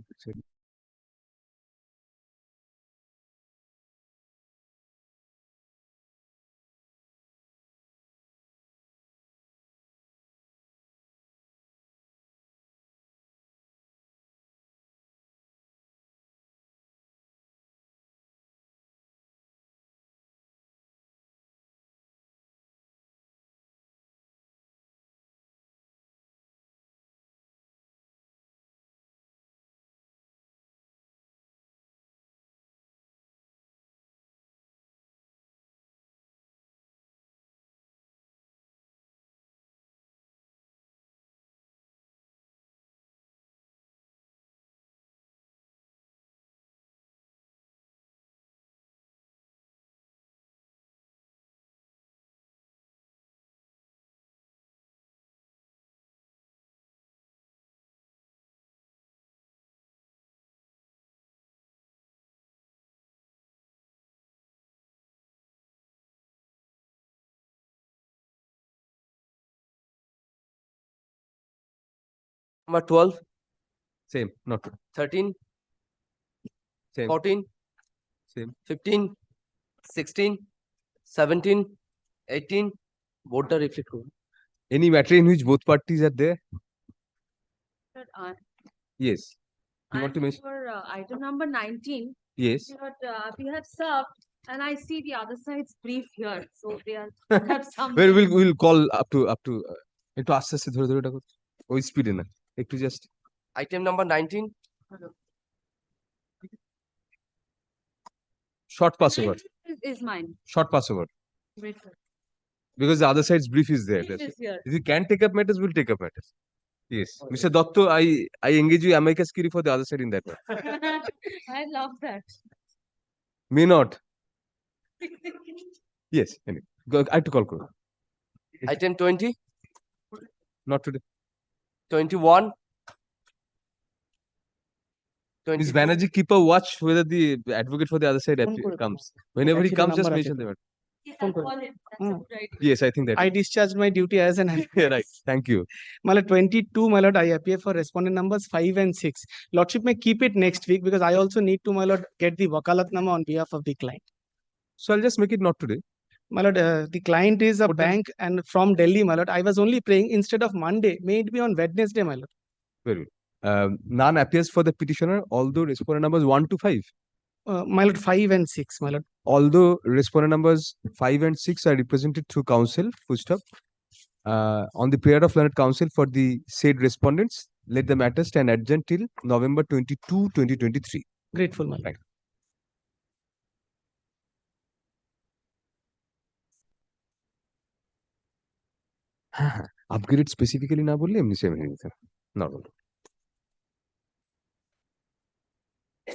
Number 12. Same, not today. 13. Same. 14. Same. 15, 16, 17, 18. Both are reflect. Any matter in which both parties are there? But, Yes. You want to mention? for item number 19, Yes. we have served, and I see the other side's brief here. So they are have some. Well, we'll call up to একটু আস্তে আস্তে ধরে ধরে এটা করো। ওই স্পিডে না একটু just Item number 19. short pass over. Is mine. Short pass over. Wait, sir. Because the other side's brief is there. Brief is here. If you can take up matters, we'll take up matters. Yes. Mr. Dotto, I engage you amicus curiae for the other side in that one. I love that. May not. Yes. Anyway. I have to call. Item 20, Not today. 21. Miss Banerjee, keep a watch whether the advocate for the other side comes. Whenever he comes, just mention the matter. Yes, I'll call him. That's a good idea. Yes, I think that. I discharged my duty as an Right. Thank you. My lord, 22, my lord, I appear for respondent numbers 5 and 6. Lordship may keep it next week because I also need to, my lord, get the wakalatnama on behalf of the client. So I'll just make it not today. My lord, the client is a bank and from Delhi, my lord. I was only praying instead of Monday, may it be on Wednesday, my lord. Very good. None appears for the petitioner, although respondent numbers 1 to 5. My lord, 5 and 6, my lord. Although respondent numbers 5 and 6 are represented through counsel, full stop. On the prayer of learned counsel for the said respondents, let the matter stand adjourned till November 22, 2023. Grateful, my lord. Right. Upgrade specifically না বললে এমনি same হয়ে যেত normal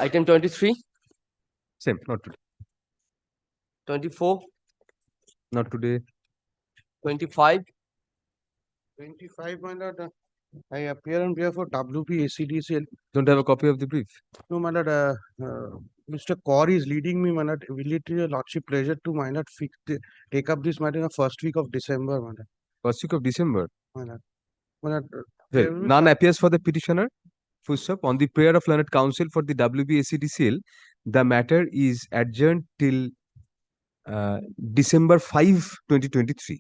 Item 23, same not today 24, not today 25. 25, my lord. I appear on behalf of WP ACDCL. don't have a copy of the brief. No, my lord. Mr. Kaur is leading me, my lord. Will it be a lordship pleasure to, my lord, take up this matter in the first week of December, my lord? First week of December. My lord. My lord, Well, none appears for the petitioner. Full stop. On the prayer of learned counsel for the WBACDCL, the matter is adjourned till December 5, 2023.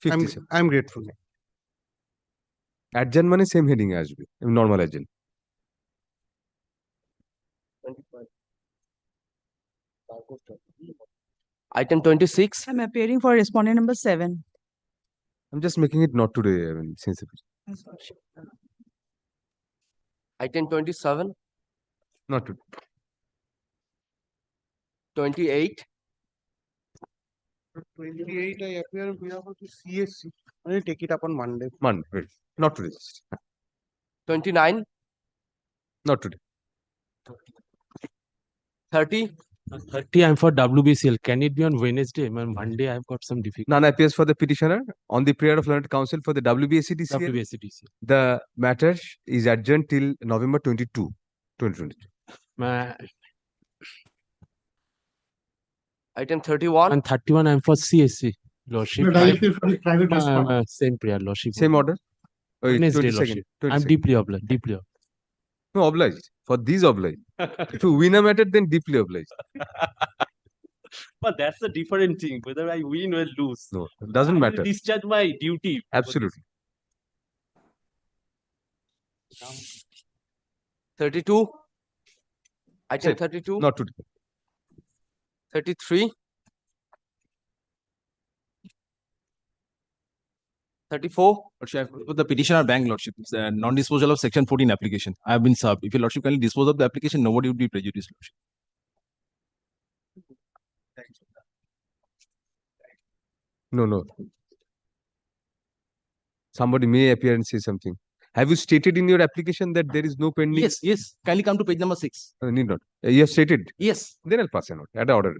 5th December. I'm grateful. Adjourn মানে same heading এ আসবে normal adjourn. 25. Item 26. I'm appearing for respondent number 7. I'm just making it not today. I mean, since Item 27, not today. 28, 28, I appear on behalf of the CSC. I'll take it up on Monday. Monday, right. Not today. 29, Not today. 30, 30, I'm for WBCL. Can it be on Wednesday? Monday, I've got some difficulty. None appears for the petitioner. On the prayer of learned counsel for the WBACDCL, WBCDC. the matter is adjourned till November 22, 2022. Item 31, And 31, I'm for CSC. Lordship. But I appeal for the private respondent. Same prayer, Lordship. Same order. Oh, Wednesday, 22nd. Lordship. I'm 22nd. deeply obliged. Deeply obliged. No, obliged. For these obliged. If you win a matter, then deeply obliged. But that's a different thing. Whether I win or lose. No, it doesn't I will matter. discharge my duty. Absolutely. 32, item Same. 32, Not today. 33, 34, Lordship, for the petitioner bank, Lordship, non-disposal of Section 14 application. I have been served. If your Lordship kindly dispose of the application, nobody would be prejudiced, Lordship. No. Somebody may appear and say something. Have you stated in your application that there is no pending? Yes. Kindly come to page number 6. Need not. You have stated? Yes. Then I'll pass a note. Add order.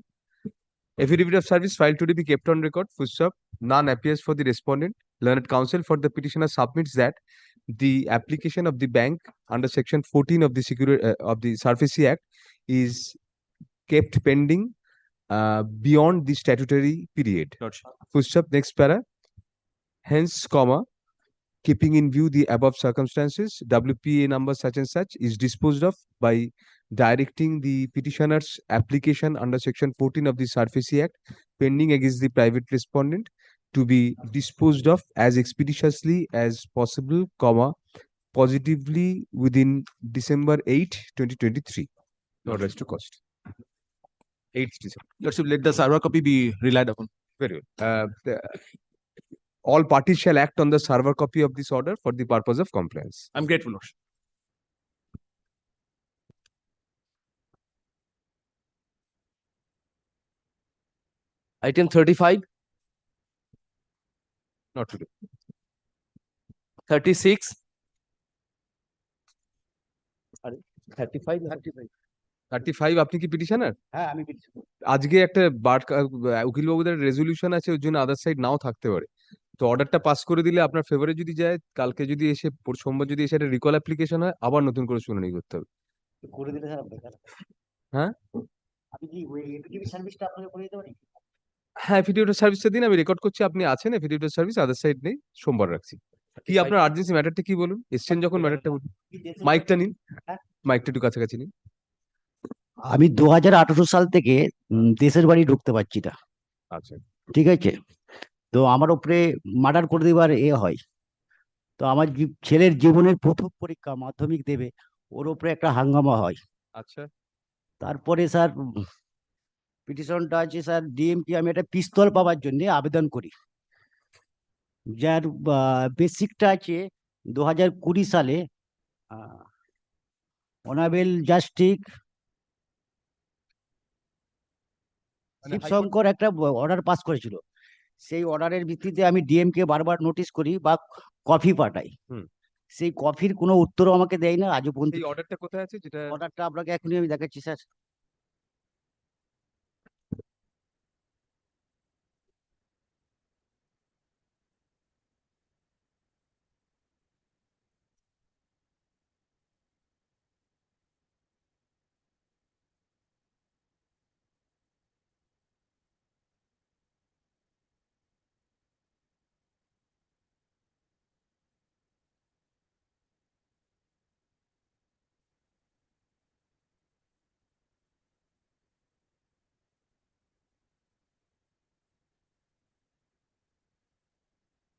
Affidavit of service filed today be kept on record. Full stop. None appears for the respondent. Learned counsel for the petitioner submits that the application of the bank under Section 14 of the SARFAESI Act is kept pending beyond the statutory period. Lordship. Full stop. Next para. Hence, comma. Keeping in view the above circumstances, WPA number such and such is disposed of by directing the petitioner's application under Section 14 of the SABYASACHI Act pending against the private respondent to be disposed of as expeditiously as possible, positively within December 8, 2023. No rest to cost. 8th December. Lordship, let the server copy be relied upon. Very well. All parties shall act on the server copy of this order for the purpose of compliance. I'm grateful, Lordship. Item 35, Not today. 36. 35. 35 আপনি কি petitioner? হ্যাঁ আমি petitioner। আজকে একটা উকিল বাবুদের resolution আছে, ওর জন্য আদার সাইড নাও থাকতে পারে। তো অর্ডারটা পাস করে দিলে আপনার ফেভারে যদি যায়, কালকে যদি এসে সোমবার যদি এসে একটা রিকল অ্যাপ্লিকেশন হয়, আবার নতুন করে শুনানি করতে হবে। করে দিলে স্যার বেকার। হ্যাঁ আমি কি ওই এপিটিভি সার্ভিসটা আপনাকে করে দিতে পারি? হ্যাঁ, এফিডেভিটের সার্ভিসটা দিন, আমি রেকর্ড করছি আপনি আছেন। এফিডেভিটের সার্ভিস আদার সাইড নেই, সোমবার রাখছি। কি আপনার আর্জেন্সি ম্যাটারটা কি বলুন? এসছেন যখন ম্যাটারটা বলুন। মাইকটা নিন, মাইকটা একটু কাছাকাছি নিন। আমি 2018 সাল থেকে দেশের বাড়ি ঢুকতে পারছি না, আচ্ছা ঠিক আছে? তো আমার উপরে মার্ডার করে দেবার হয়। তো আমার ছেলের জীবনের প্রথম পরীক্ষা মাধ্যমিক দেবে, ওর উপরে একটা হাঙ্গামা হয়। আচ্ছা তারপরে স্যার পিটিশনটা আছে স্যার, ডিএমকে আমি একটা পিস্তল পাওয়ার জন্য আবেদন করি, যার বেসিকটা আছে 2020 সালে অনারেবল জাস্টিস শিবশঙ্কর একটা অর্ডার পাস করেছিল। সেই অর্ডারের ভিত্তিতে আমি ডিএমকে বারবার নোটিশ করি বা কপি পাঠাই, সেই কপির কোনো উত্তরও আমাকে দেয় না আজও পর্যন্ত। এই অর্ডারটা কোথায় আছে? যেটা অর্ডারটা আপনাকে এখনই আমি দেখাচ্ছি স্যার।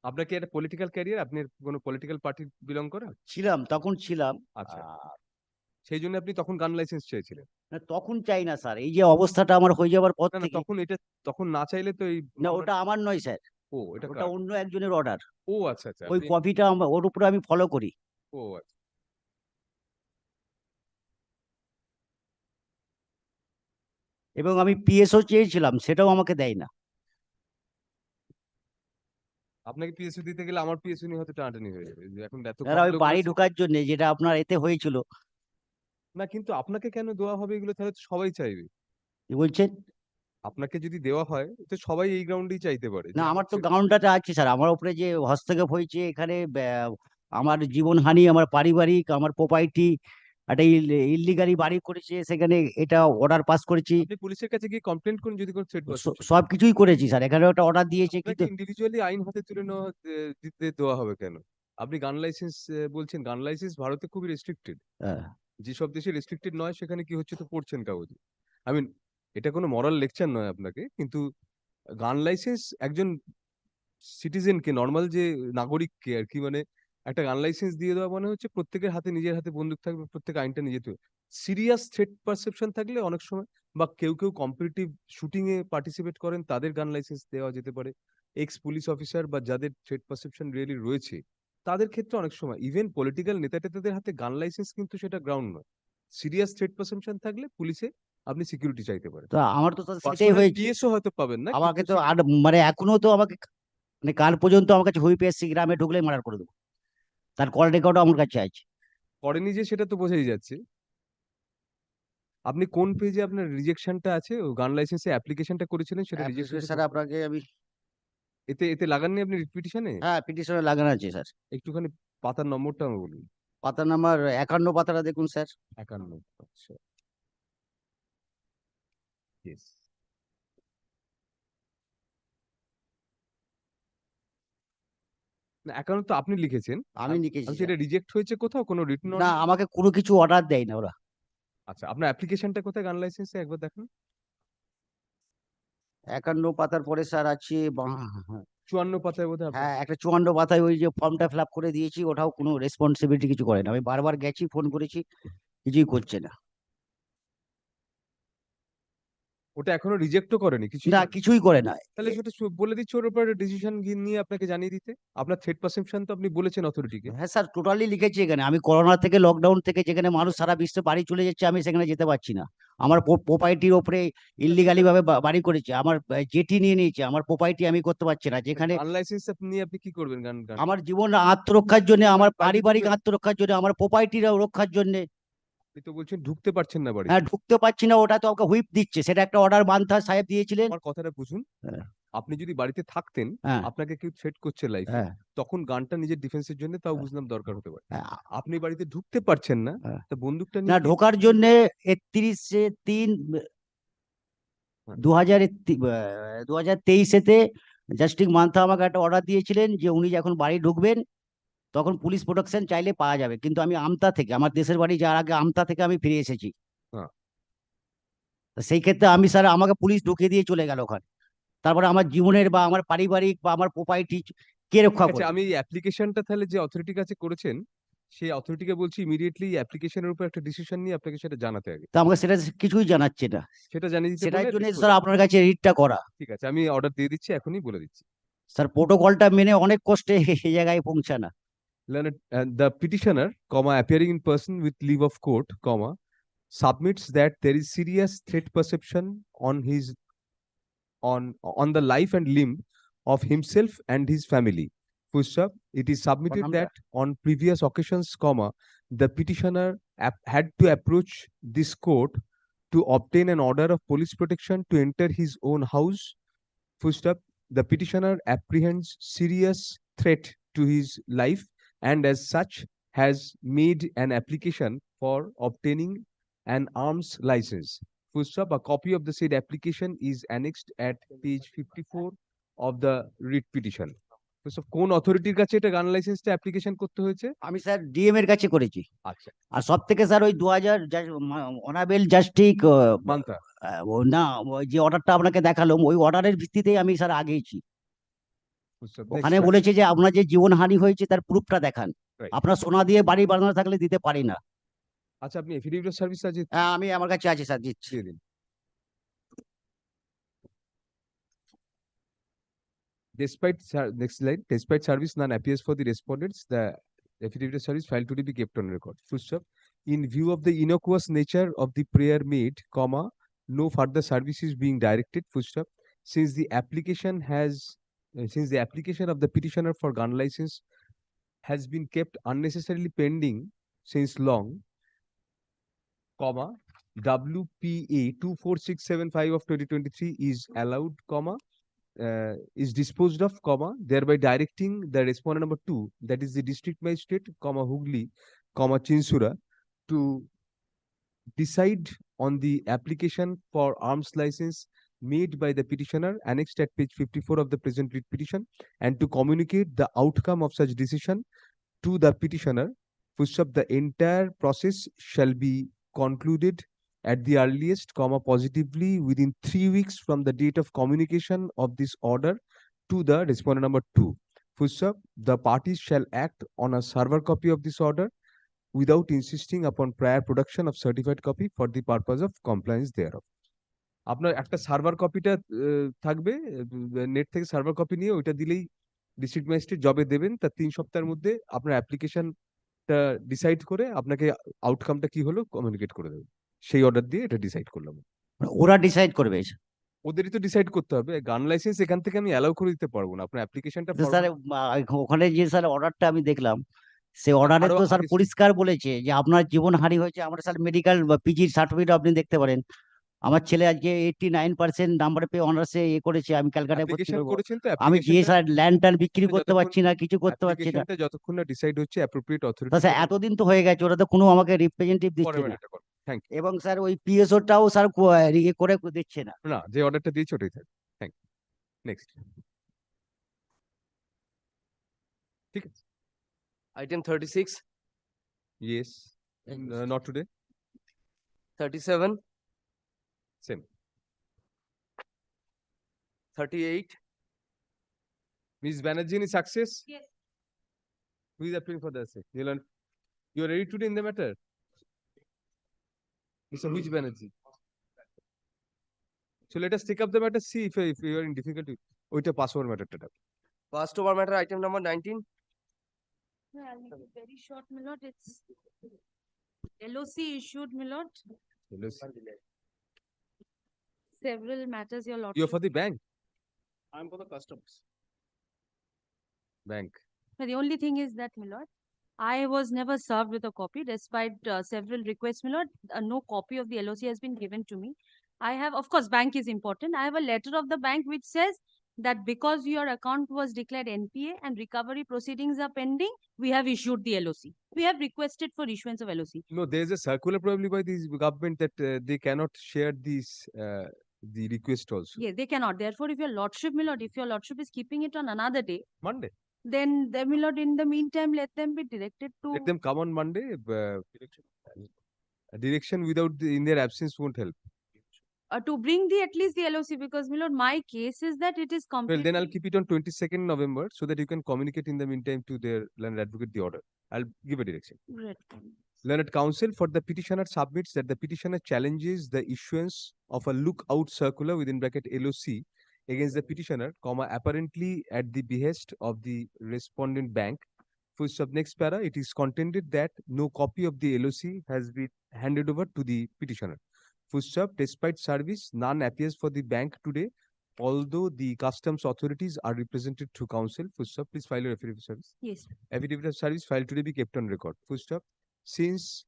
আপনার কি একটা পলিটিক্যাল ক্যারিয়ার? আপনি কোনো পলিটিক্যাল পার্টি বিলং করেন? ছিলাম, তখন ছিলাম। আচ্ছা, সেই জন্য আপনি তখন গান লাইসেন্স চেয়েছিলেন? না তখন চাই না স্যার, এই যে অবস্থাটা আমার হয়ে যাওয়ার পর না না, থেকে। তখন এটা তখন না চাইলে তো এই না ওটা আমার নয় স্যার, ও এটা ওটা অন্য একজনের অর্ডার। ও আচ্ছা আচ্ছা, ওই কপিটা ওর উপরে আমি ফলো করি। ও আচ্ছা। এবং আমি পিএসও চেয়েছিলাম, সেটাও আমাকে দেয় না। আপনাকে পিএসইউ দিতে গেলে আমার পিএসইউ নিয়ে হয়তো টানাটানি হয়ে যাবে, যে এখন এত দাদা ওই বাড়ি ঢোকার জন্য যেটা আপনার এতে হয়েছিল। না কিন্তু আপনাকে কেন দেওয়া হবে এগুলো? তাহলে তো সবাই চাইবে। কি বলছেন? আপনাকে যদি দেওয়া হয় তো সবাই এই গ্রাউন্ডেই চাইতে পারে। না আমার তো গ্রাউন্ডটাতে আছে স্যার, আমার উপরে যে হস্তক্ষেপ হয়েছে এখানে, আমার জীবনহানি, আমার পারিবারিক, আমার প্রপার্টি, একটা ইল্লিগালি বাড়ি করেছে, সেখানে এটা অর্ডার পাস করেছি। আপনি পুলিশের কাছে গিয়ে কমপ্লেইন করুন যদি কোনো থ্রেট বসে। সবকিছুই করেছি স্যার, এখানে একটা অর্ডার দিয়েছে কিন্তু ইন্ডিভিজুয়ালি আইন হাতে তুলে নেওয়া দিতে দেওয়া হবে কেন? আপনি গান লাইসেন্স বলছেন, গান লাইসেন্স ভারতে খুবই রেস্ট্রিক্টেড। যেসব দেশে রেস্ট্রিক্টেড নয় সেখানে কি হচ্ছে তো পড়ছেন কাগজে। আই মিন এটা কোনো মরাল লেকচার নয় আপনাকে, কিন্তু গান লাইসেন্স একজন সিটিজেনকে, নর্মাল যে নাগরিককে আর কি, মানে একটা গান লাইসেন্স দিয়ে দেওয়া মানে হচ্ছে প্রত্যেকের হাতে নিজের হাতে বন্দুক থাকবে, প্রত্যেক আইনটা নিজে তৈরি। সিরিয়াস থ্রেট পারসেপশন থাকলে অনেক সময়, বা কেউ কেউ কম্পিটিটিভ শুটিং এ পার্টিসিপেট করেন, তাদের গান লাইসেন্স দেওয়া যেতে পারে। এক্স পুলিশ অফিসার বা যাদের থ্রেট পারসেপশন রিয়েলি রয়েছে, তাদের ক্ষেত্রে অনেক সময় ইভেন পলিটিক্যাল নেতা টেতাদের হাতে গান লাইসেন্স কিন্তু সেটা গ্রাউন্ড নয়। সিরিয়াস থ্রেট পারসেপশন থাকলে পুলিশে আপনি সিকিউরিটি চাইতে পারেন। তো আমার তো সেটাই হয়েছে। পিএসও হয়তো পাবেন না, আমাকে তো আর মানে এখনো তো আমাকে, মানে কাল পর্যন্ত আমার কাছে হুইপ এসছি, গ্রামে ঢুকলেই মার্ডার করে দেবো, তার কল রেকর্ডও আমার কাছে আছে। করেনি যে সেটা তো বোঝাই যাচ্ছে। আপনি কোন পেজে আপনার রিজেকশনটা আছে? ও গান লাইসেন্সে অ্যাপ্লিকেশনটা করেছিলেন সেটা রিজেকশন স্যার আপনাকে আমি এতে লাগাননি আপনি পিটিশনে? হ্যাঁ পিটিশনে লাগানো আছে স্যার। একটুখানি পাতার নম্বরটা আমাকে বলুন। পাতা নাম্বার 51 পাতাটা দেখুন স্যার। 51, আচ্ছা। ইয়েস। না, অ্যাকাউন্ট তো আপনি লিখেছেন। আমি লিখেছি বলছি স্যার। এটা রিজেক্ট হয়েছে কোথাও কোনো রিটেন না, অর্ডার? আমাকে কোনো কিছু অর্ডার দেয় না ওরা। আচ্ছা, আপনার অ্যাপ্লিকেশনটা কোথায় গান লাইসেন্সে একবার দেখান। 51 পাতার পরে স্যার আছে 54 পাতায় বোধহয় আপনার। হ্যাঁ, একটা 54 পাতায় ওই যে ফর্মটা ফিল আপ করে দিয়েছি, ওটাও কোনো রেসপন্সিবিলিটি কিছু করে না। আমি বারবার গেছি, ফোন করেছি, কিছুই করছে না। ওটা এখনো রিজেক্টও করেনি কিছুই? না, কিছুই করে না। তাহলে সেটা বলে দিচ্ছি ওর উপরে ডিসিশন নিয়ে আপনাকে জানিয়ে দিতে। আপনার থ্রেট পারসেপশন তো আপনি বলেছেন অথরিটিকে। হ্যাঁ স্যার, টোটালি লিখেছি এখানে। আমি করোনা থেকে, লকডাউন থেকে যেখানে মানুষ সারা বিশ্বে বাড়ি চলে যাচ্ছে, আমি সেখানে যেতে পারছি না। আমার প্রপার্টির ওপরে ইললিগালি ভাবে বাড়ি করেছে, আমার জেটি নিয়ে নিয়েছে, আমার প্রপার্টি আমি করতে পারছি না। যেখানে আনলাইসেন্স নিয়ে আপনি কি করবেন? গান গান আমার জীবন আত্মরক্ষার জন্য, আমার পারিবারিক আত্মরক্ষার জন্য, আমার প্রপার্টির রক্ষার জন্য। আপনি তো বলছেন ঢুকতে পারছেন না বাড়ি। হ্যাঁ, ঢুকতে পারছি না, ওটা তো আমাকে হুইপ দিচ্ছে। সেটা একটা অর্ডার মানথা সাহেব দিয়েছিলেন। আমার কথাটা বুঝুন। আপনি যদি বাড়িতে থাকতেন, আপনাকে কেউ থ্রেট করছে লাইফে, তখন গানটা নিজের ডিফেন্সের জন্য তাও বুঝলাম দরকার হতে পারে। আপনি বাড়িতে ঢুকতে পারছেন না, তা বন্দুকটা না, নিয়ে ঢোকার জন্য 31/3/2023-তে জাস্টিস মান্থা আমাকে একটা অর্ডার দিয়েছিলেন যে উনি যখন বাড়ি ঢুকবেন তখন পুলিশ প্রোটেকশন চাইলে পাওয়া যাবে। কিন্তু আমি আমতা থেকে, আমার দেশের বাড়ি যাওয়ার আগে আমতা থেকে আমি ফিরে এসেছি। সেই ক্ষেত্রে আমি স্যার, আমাকে পুলিশ ঢুকিয়ে দিয়ে চলে গেল ওখানে। তারপরে আমার জীবনের বা আমার পারিবারিক বা আমার প্রপার্টি কে রক্ষা করবে? আমি এই অ্যাপ্লিকেশনটা তাহলে যে অথরিটির কাছে করেছেন, সেই অথরিটিকে বলছি ইমিডিয়েটলি অ্যাপ্লিকেশনের উপর একটা ডিসিশন নিয়ে আপনাকে সেটা জানাতে আগে। তো আমাকে সেটা কিছুই জানাচ্ছে না। সেটা জানিয়ে দিতে সেটার বলে জন্য স্যার আপনার কাছে রিটটা করা। ঠিক আছে, আমি অর্ডার দিয়ে দিচ্ছি, এখনই বলে দিচ্ছি। স্যার, প্রোটোকলটা মেনে অনেক কষ্টে এই জায়গায় পৌঁছানা। The petitioner, appearing in person with leave of court, submits that there is serious threat perception on the life and limb of himself and his family. It is submitted that on previous occasions, the petitioner had to approach this court to obtain an order of police protection to enter his own house. The petitioner apprehends serious threat to his life and as such has made an application for obtaining an arms license. A copy of the said application is annexed at page 54 of the writ petition. কোন অথরিটির কাছে এটা গান লাইসেন্সটা application করতে হয়েছে? আমি sir DM এর কাছে করেছি। আচ্ছা, আর সব থেকে স্যার ওই 2000 অনারেবল জাস্টিস মান্থা না, যে অর্ডারটা আপনাকে দেখালাম, ওই অর্ডারের ভিত্তিতেই আমি স্যার আগেইছি। ওখানে বলেছে যে আপনার যে জীবনহানি হয়েছে তার প্রুফটা দেখান। আপনার সোনা দিয়ে বাড়ি বানানো থাকলে দিতে পারি না। আচ্ছা, আপনি এফিডেভিট সার্ভিস আছে? হ্যাঁ, আমি আমার কাছে আছে স্যার, দিচ্ছি। দিয়ে দিন। Despite service, none appears for the respondents. The affidavit of service filed to be kept on record. In view of the innocuous nature of the prayer made, no further service is being directed. Since the application of the petitioner for gun license has been kept unnecessarily pending since long, WPA 24675 of 2023 is allowed, is disposed of, thereby directing the respondent number 2, that is the district magistrate, Hooghly, Chinsura, to decide on the application for arms license made by the petitioner annexed at page 54 of the present writ petition and to communicate the outcome of such decision to the petitioner. The entire process shall be concluded at the earliest, positively within 3 weeks from the date of communication of this order to the respondent number 2. The parties shall act on a server copy of this order without insisting upon prior production of certified copy for the purpose of compliance thereof. আপনার একটা server কপিটা থাকবে, net থেকে server copy নিয়ে ওইটা দিলেই district magistrate জবে দেবেন। তার 3 সপ্তাহের মধ্যে আপনার অ্যাপ্লিকেশনটা ডিসাইড করে আপনাকে আউটকামটা কি হলো কমিউনিকেট করে দেবেন। সেই অর্ডার দিয়ে এটা ডিসাইড করলাম। ওরা ডিসাইড করবে? ওদেরই তো ডিসাইড করতে হবে। গান লাইসেন্স এখান থেকে আমি অ্যালাউ করে দিতে পারবো না। আপনার অ্যাপ্লিকেশনটা স্যার, ওখানে যে স্যার অর্ডারটা আমি দেখলাম, সেই অর্ডারে তো স্যার পরিষ্কার বলেছে যে আপনার জীবনহানি হয়েছে। আমরা স্যার মেডিকেল বা পিজির সার্টিফিকেট আপনি দেখতে পারেন। আমার ছেলে আজকে 89% নাম্বার পেয়ে অনার্সে করেছে। আমি ক্যালকাটায় ভর্তি করব। আমি গিয়ে স্যার ল্যান্ড ট্যান্ড বিক্রি করতে পারছি না, কিছু করতে পারছি না। যতক্ষণ না ডিসাইড হচ্ছে অ্যাপ্রোপ্রিয়েট অথরিটি। স্যার, এতদিন তো হয়ে গেছে, ওরা তো কোনো আমাকে রিপ্রেজেন্টেটিভ দিচ্ছে না। এবং স্যার ওই পিএসওটাও স্যার করে দিচ্ছে না। না, যে অর্ডারটা দিয়েছে ওটাই থাকে। Thank you. নেক্সট। ঠিক আছে? Item 36, Yes. Not today. 37, Same. 38. Ms. Banerjee, any success? Yes. Who is appealing for the essay? You are ready today in the matter? Mr. Which Banerjee? So let us take up the matter, see if you are in difficulty. With a password matter. Passed over matter, item number 19. No, I'll make it very short, my lord. It's LOC issued, my lord. Several matters, your lordship. You're for the bank? I'm for the customers. Bank. But the only thing is that, my lord, I was never served with a copy despite several requests, my lord. No copy of the LOC has been given to me. I have, of course, bank is important. I have a letter of the bank which says that because your account was declared NPA and recovery proceedings are pending, we have issued the LOC. We have requested for issuance of LOC. No, there's a circular probably by the government that they cannot share these the request also. Yes, they cannot. Therefore, if your lordship, my lord, if your lordship is keeping it on another day, Monday. then my lord, in the meantime, let them be directed to Let them come on Monday. Direction without in their absence won't help. To bring the at least the LOC, because my lord, my case is that it is Well, completely. then I'll keep it on 22nd November so that you can communicate in the meantime to their learned advocate the order. I'll give a direction. Right. Learned counsel for the petitioner submits that the petitioner challenges the issuance of a lookout circular within bracket LOC against the petitioner, comma, apparently at the behest of the respondent bank. Full stop, next para, it is contended that no copy of the LOC has been handed over to the petitioner. Full stop, despite service, none appears for the bank today, although the customs authorities are represented through counsel. Full stop, please file your affidavit of service. Yes. Affidavit of service filed today be kept on record. Full stop. Since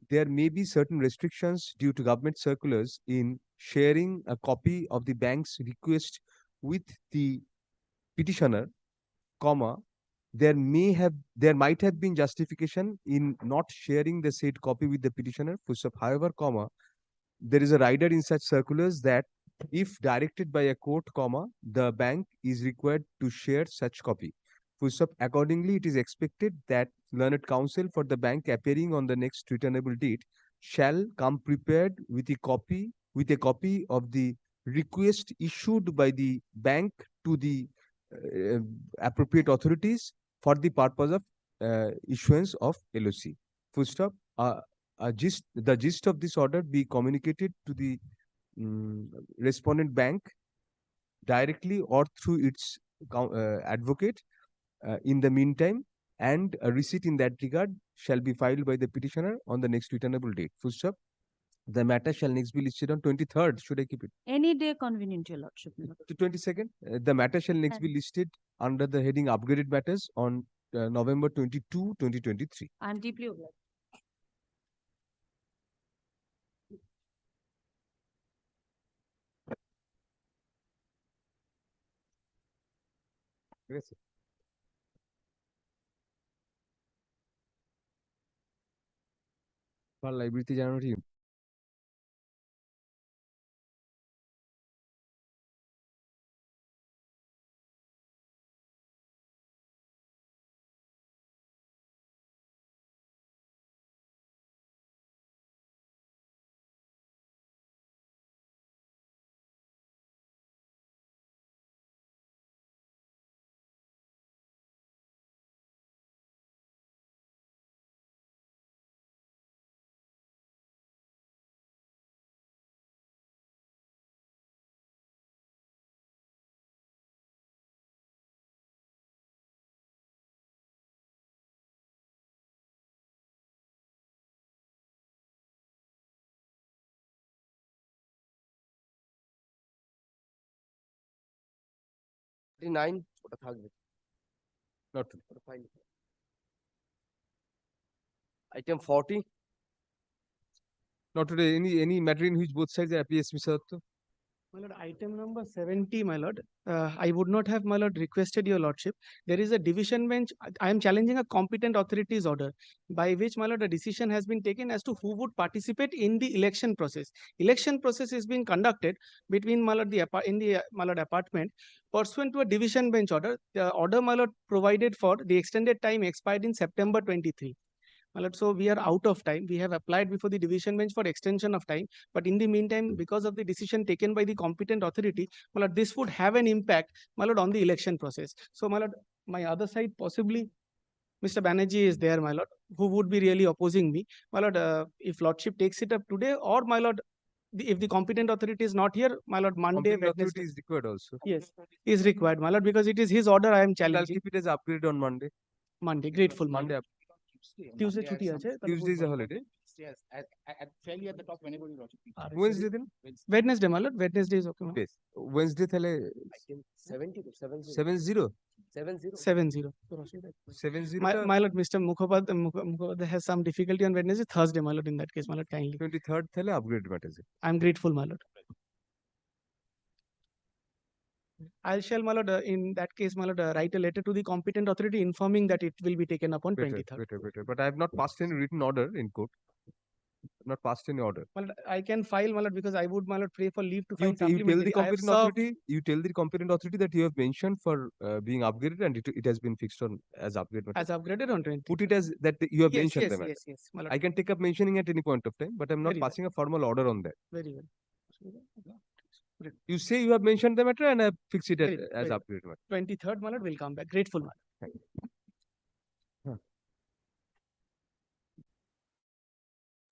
there may be certain restrictions due to government circulars in sharing a copy of the bank's request with the petitioner, comma, there might have been justification in not sharing the said copy with the petitioner. Full stop. However, comma, there is a rider in such circulars that if directed by a court, comma, the bank is required to share such copy. Full stop. Accordingly, it is expected that learned counsel for the bank appearing on the next returnable date shall come prepared with a copy of the request issued by the bank to the appropriate authorities for the purpose of issuance of LOC. Full stop. The gist of this order be communicated to the respondent bank directly or through its advocate in the meantime, and a receipt in that regard shall be filed by the petitioner on the next returnable date. Full stop. The matter shall next be listed on 23rd. Should I keep it? Any day convenient, your lordship. my lord. To 22nd. The matter shall next be listed under the heading upgraded matters on November 22, 2023. I am deeply obliged. Yes, sir. লাইব্রেরিতে জানানো ঠিক Nine, ওটা থাকবে। Not ওটা fine. Item 40, Not today. Any matter in which both sides appears, Mr. Datto? My lord, item number 70, my lord. I would not have, my lord, requested your lordship. There is a division bench. I am challenging a competent authorities order by which, my lord, a decision has been taken as to who would participate in the election process. Election process is being conducted between, my lord, my lord, apartment pursuant to a division bench order. The order, my lord, provided for the extended time expired in September 23. My lord, so we are out of time. We have applied before the division bench for extension of time. But in the meantime, because of the decision taken by the competent authority, my lord, this would have an impact, my lord, on the election process. So, my lord, my other side, possibly Mr. Banerjee is there, my lord, who would be really opposing me. My lord, if lordship takes it up today, or my lord, if the competent authority is not here, my lord, Monday, Competent authority Wednesday. is required also. Yes, is required, my lord, because it is his order I am I'll challenging. keep it as upgrade on Monday. Monday, grateful, my Monday. lord. Tuesday ছুটি আছে Tuesday is a holiday. Fairly at the top whenever you watch it. Wednesday then? Wednesday, my lord. Wednesday is okay. Yes. Wednesday thale 70. 70. 70 My lord, Mr. Mukhopadhyay has some difficulty on Wednesday. Thursday, my lord, in that case, my lord, kindly. 23rd thale upgrade matters. I'm grateful, my lord. I shall, my lord, in that case, my lord, write a letter to the competent authority informing that it will be taken up on 23rd. Better. But I have not passed any written order in court. Not passed any order. My lord, I can file, my lord, because I would, my lord, pray for leave to file You tell the supplementary. I have competent served- authority. You tell the competent authority that you have mentioned for being upgraded, and it has been fixed on as upgrade matter. As upgraded on 20. Put it as that you have Yes, mentioned yes, them. yes, my lord. I can take up mentioning at any point of time, but I'm not Very well. passing a formal order on that. Very well. You say you have mentioned the matter, and I fix it Very as well. upgrade matter. 23rd, my lord, will come back. Grateful, my lord. Thank you.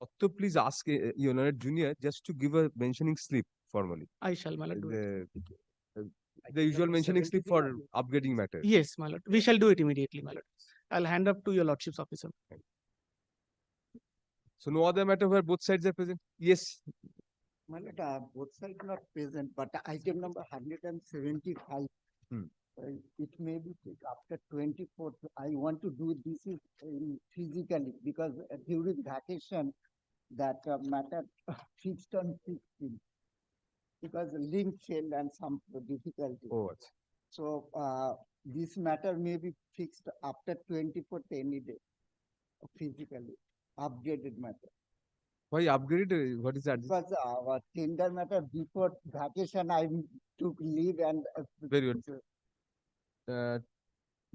Otto, please ask your Honor Junior just to give a mentioning slip formally. I shall, my lord, do it. The usual mentioning slip for upgrading matters. Yes, my lord. We shall do it immediately, my lord. I'll hand up to your lordship's officer. So no other matter where both sides are present? Yes. My lord, both sides not present, but item number 175. It may be after 24th. I want to do this is physically because during vacation that matter fixed on 16 because link failed and some difficulty. Oh, so this matter may be fixed after 24th any day physically upgraded matter. Why upgrade? What is that? Because our tender matter before vacation I took leave and Very good.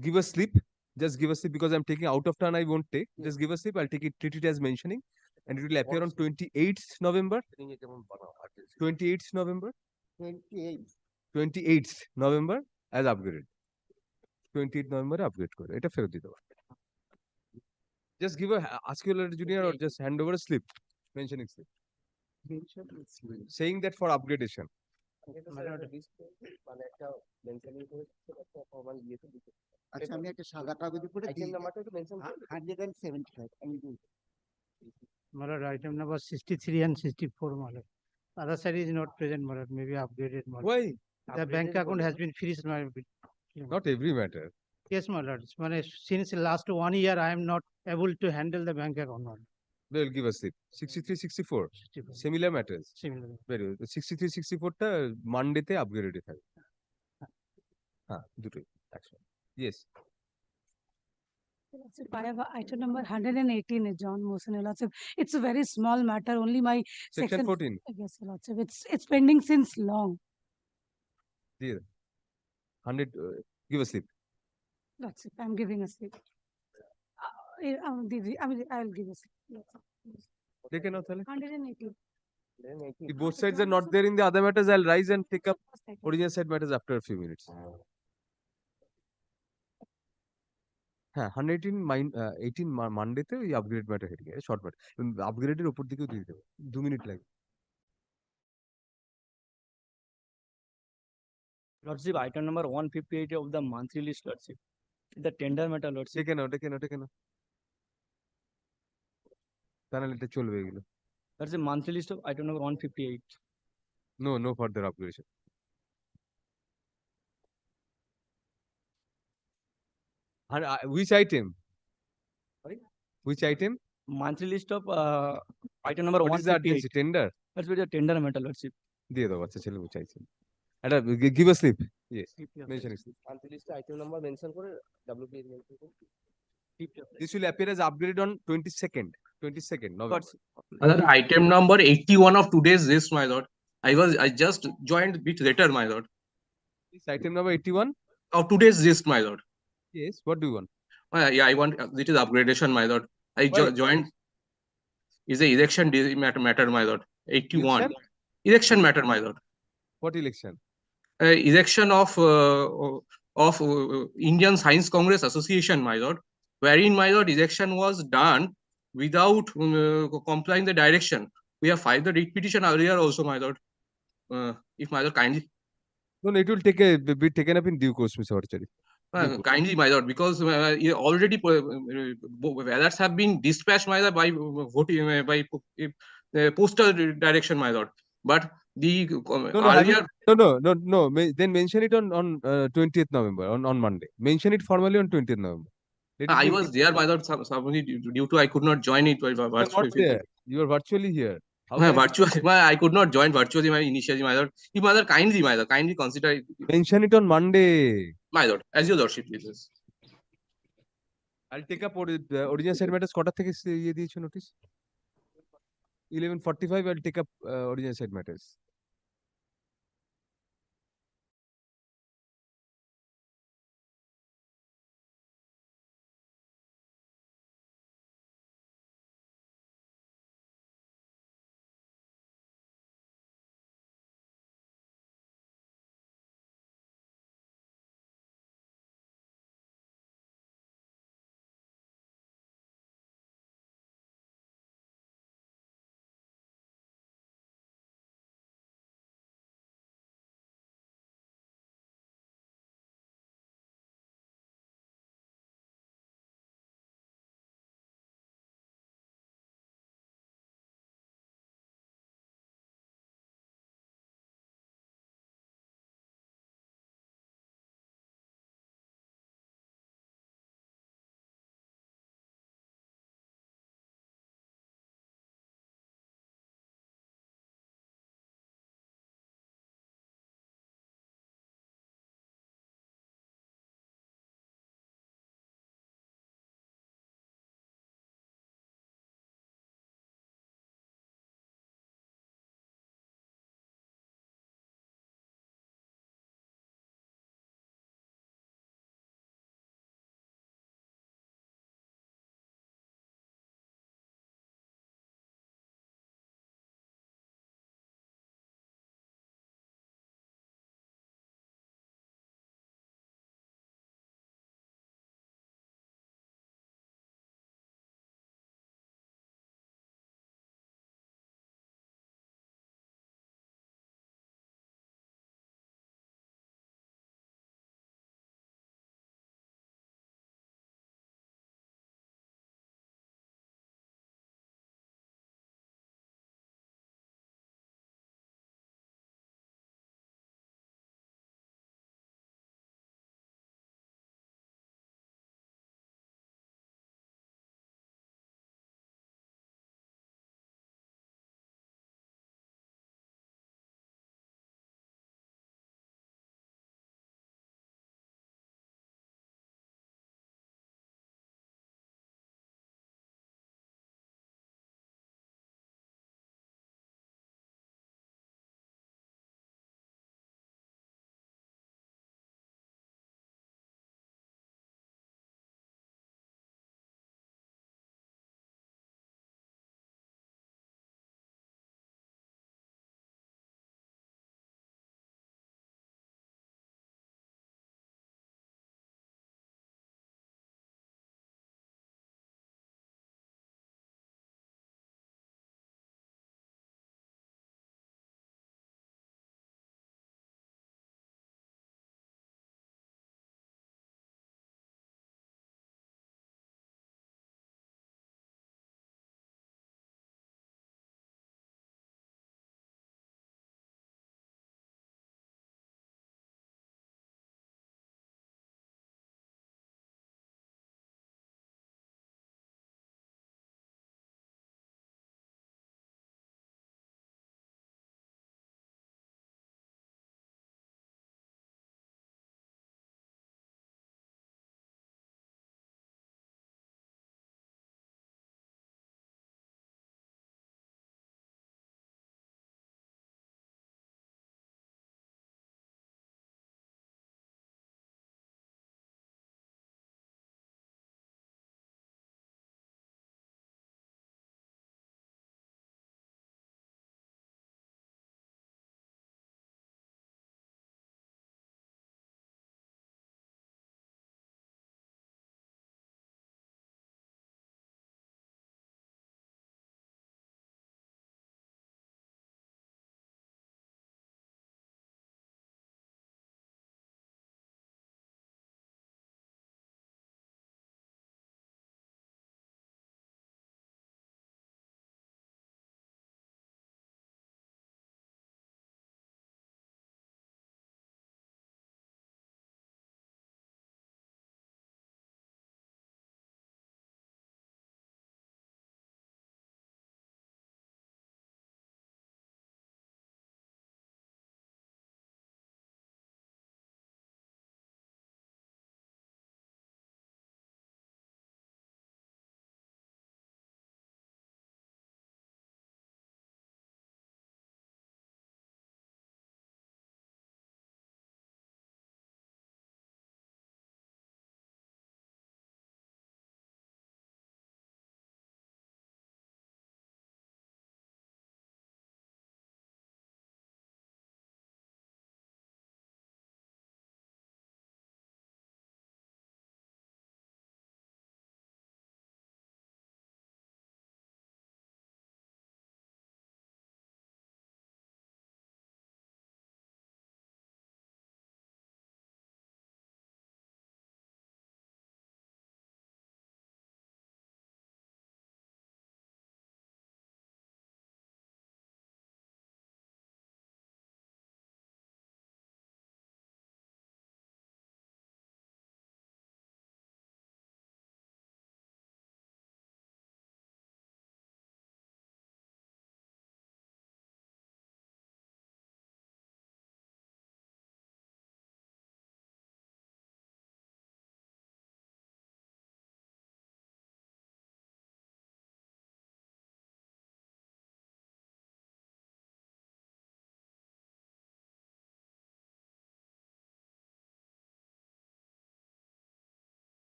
Give a slip. Just give a slip because I'm taking out of turn. I won't take. Just give a slip. I'll take it, treat it as mentioning, and it will appear on 28th November. 28th November. 28th November as upgraded. 28th November upgrade করে এটা ফেরত দিতে পারবে just give a ask your junior or just hand over a slip mentioning slip saying that for upgradation. আচ্ছা আমি একটা সাদা কাগজে করে দিই 175 আমি দিই My lord, item number 63 and 64, my lord. Other side is not present, my lord, maybe upgraded, my lord. Why? The bank account has been freezed, my lord. Not every matter. Yes, my lord. Since last 1 year, I am not able to handle the bank account, my lord. They'll give a slip 63 64 similar matters. Similar. Very good. 63 64 টা Monday তে upgraded থাকবে হ্যাঁ দুটোই একসাথে yes. I have item number 118, John Mosen. It's a very small matter. Only my Section 14. Yes, Lordship. It's pending since long. Dear. 100. Give a slip. Lordship, I'm giving a slip. I'll give a slip. They cannot tell. 118. If both sides are not there in the other matters, I'll rise and take up original side matters after a few minutes. হ্যাঁ 118 মানডেতে ওই upgrade matter হেঁটে গেছে short matter আপগ্রেডের উপর দিকেও দিয়ে দেবো 2 minute লাগে Lordship, item number 158 of the monthly list, Lordship. The tender matter, Lordship. ওটা কেন তাহলে এটা চলবে এগুলো That's a monthly list of item number 158. No further upgradation. Which item? Sorry? Which item? Monthly list of item number What is the 158. urgency? Tender? That's with the tender matter, Lordship. দিয়ে দাও বাচ্চা ছেলে চাইছেন একটা give a slip yes mention it Monthly list item number mention করে WPS mention করে this will appear as upgraded on 22nd November Item number 81 of today's list, my lord. I just joined bit later, my lord. this item number 81 Of today's list, my lord. yes what do you want Yeah, I want it is upgradation, my lord. I Why? joined is a election matter, my lord. 81 Election? election matter, my lord. what election Election of Indian Science Congress Association, my lord, wherein, my lord, election was done without complying the direction. We have filed the writ petition earlier also, my lord. If my lord kindly no it will be taken up in due course Mr. Bhattacharya kindly, my lord, because already ballots have been dispatched, my lord, by voting by postal direction, my lord. But the earlier then mention it on 20th November on Monday mention it formally on 20th November I was there, my lord. Suddenly, due to I could not join it by you are not virtually. there you are virtually here how can Virtually, I could not join virtually. My initially, my lord. If my lord kindly consider it, mention it on Monday my lord, as your lordship pleases. I'll take up original side matters কটা থেকে ইয়ে দিয়েছো notice 11:45 I'll take up original side matters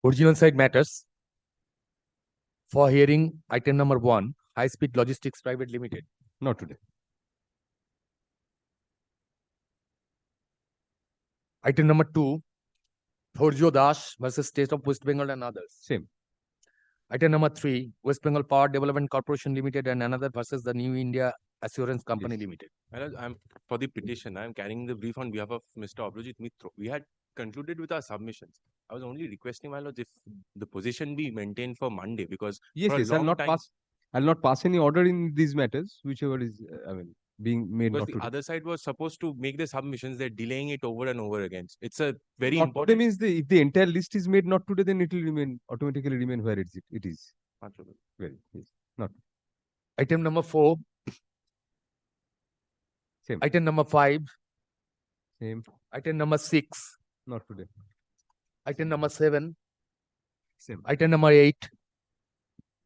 Original side matters. For hearing, item number 1, High Speed Logistics Private Limited. Not today. Item number 2, Thorjo Das versus State of West Bengal and others. Same. Item number 3, West Bengal Power Development Corporation Limited and another versus the New India Assurance Company Limited. I'm for the petition. I'm carrying the brief on behalf of Mr. Abhijit Mitro. We had concluded with our submissions. I was only requesting, my lord, if the position be maintained for Monday, because Yes, for a yes. I'll long not time, pass. I'll not pass any order in these matters, whichever is, being made because not the today. other side was supposed to make the submissions. They're delaying it over and over again. It's a very Not important. today means if the entire list is made not today, then it will automatically remain where it is. Very yes. Not Item number 4. Same. Item number 5. Same. Item number 6. Not today. Item number 7. Same. Item number 8.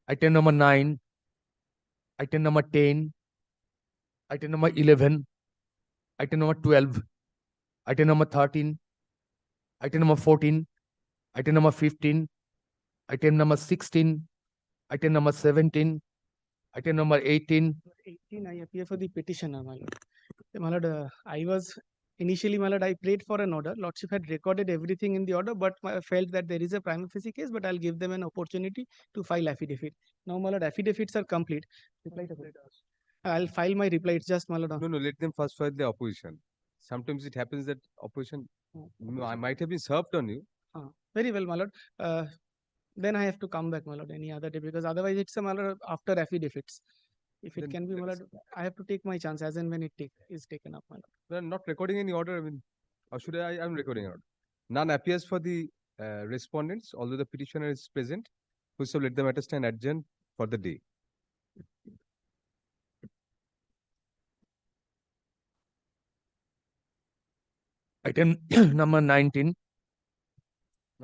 Item number 9. Item number 10. Item number 11. Item number 12. Item number 13. Item number 14. Item number 15. Item number 16. Item number 17. Item number 18. 18, I appear for the petitioner, my lord. My lord, I was initially, my lord, I prayed for an order. Lordship had recorded everything in the order, but I felt that there is a prima facie case, but I'll give them an opportunity to file affidavit. Now, my lord, affidavits are complete. I'll file my reply. It's just, my lord. No, let them first file the opposition. Sometimes it happens that opposition, I might have been served on you. Very well, my lord. Then I have to come back, my lord, any other day, because otherwise it's a, my lord, after affidavits. If it can be, my lord, I have to take my chance as and when it is taken up, my lord. Well, not recording any order. I mean, or should I'm recording an order. None appears for the respondents, although the petitioner is present. Whoso let the matter stand adjourned for the day. Item number 19.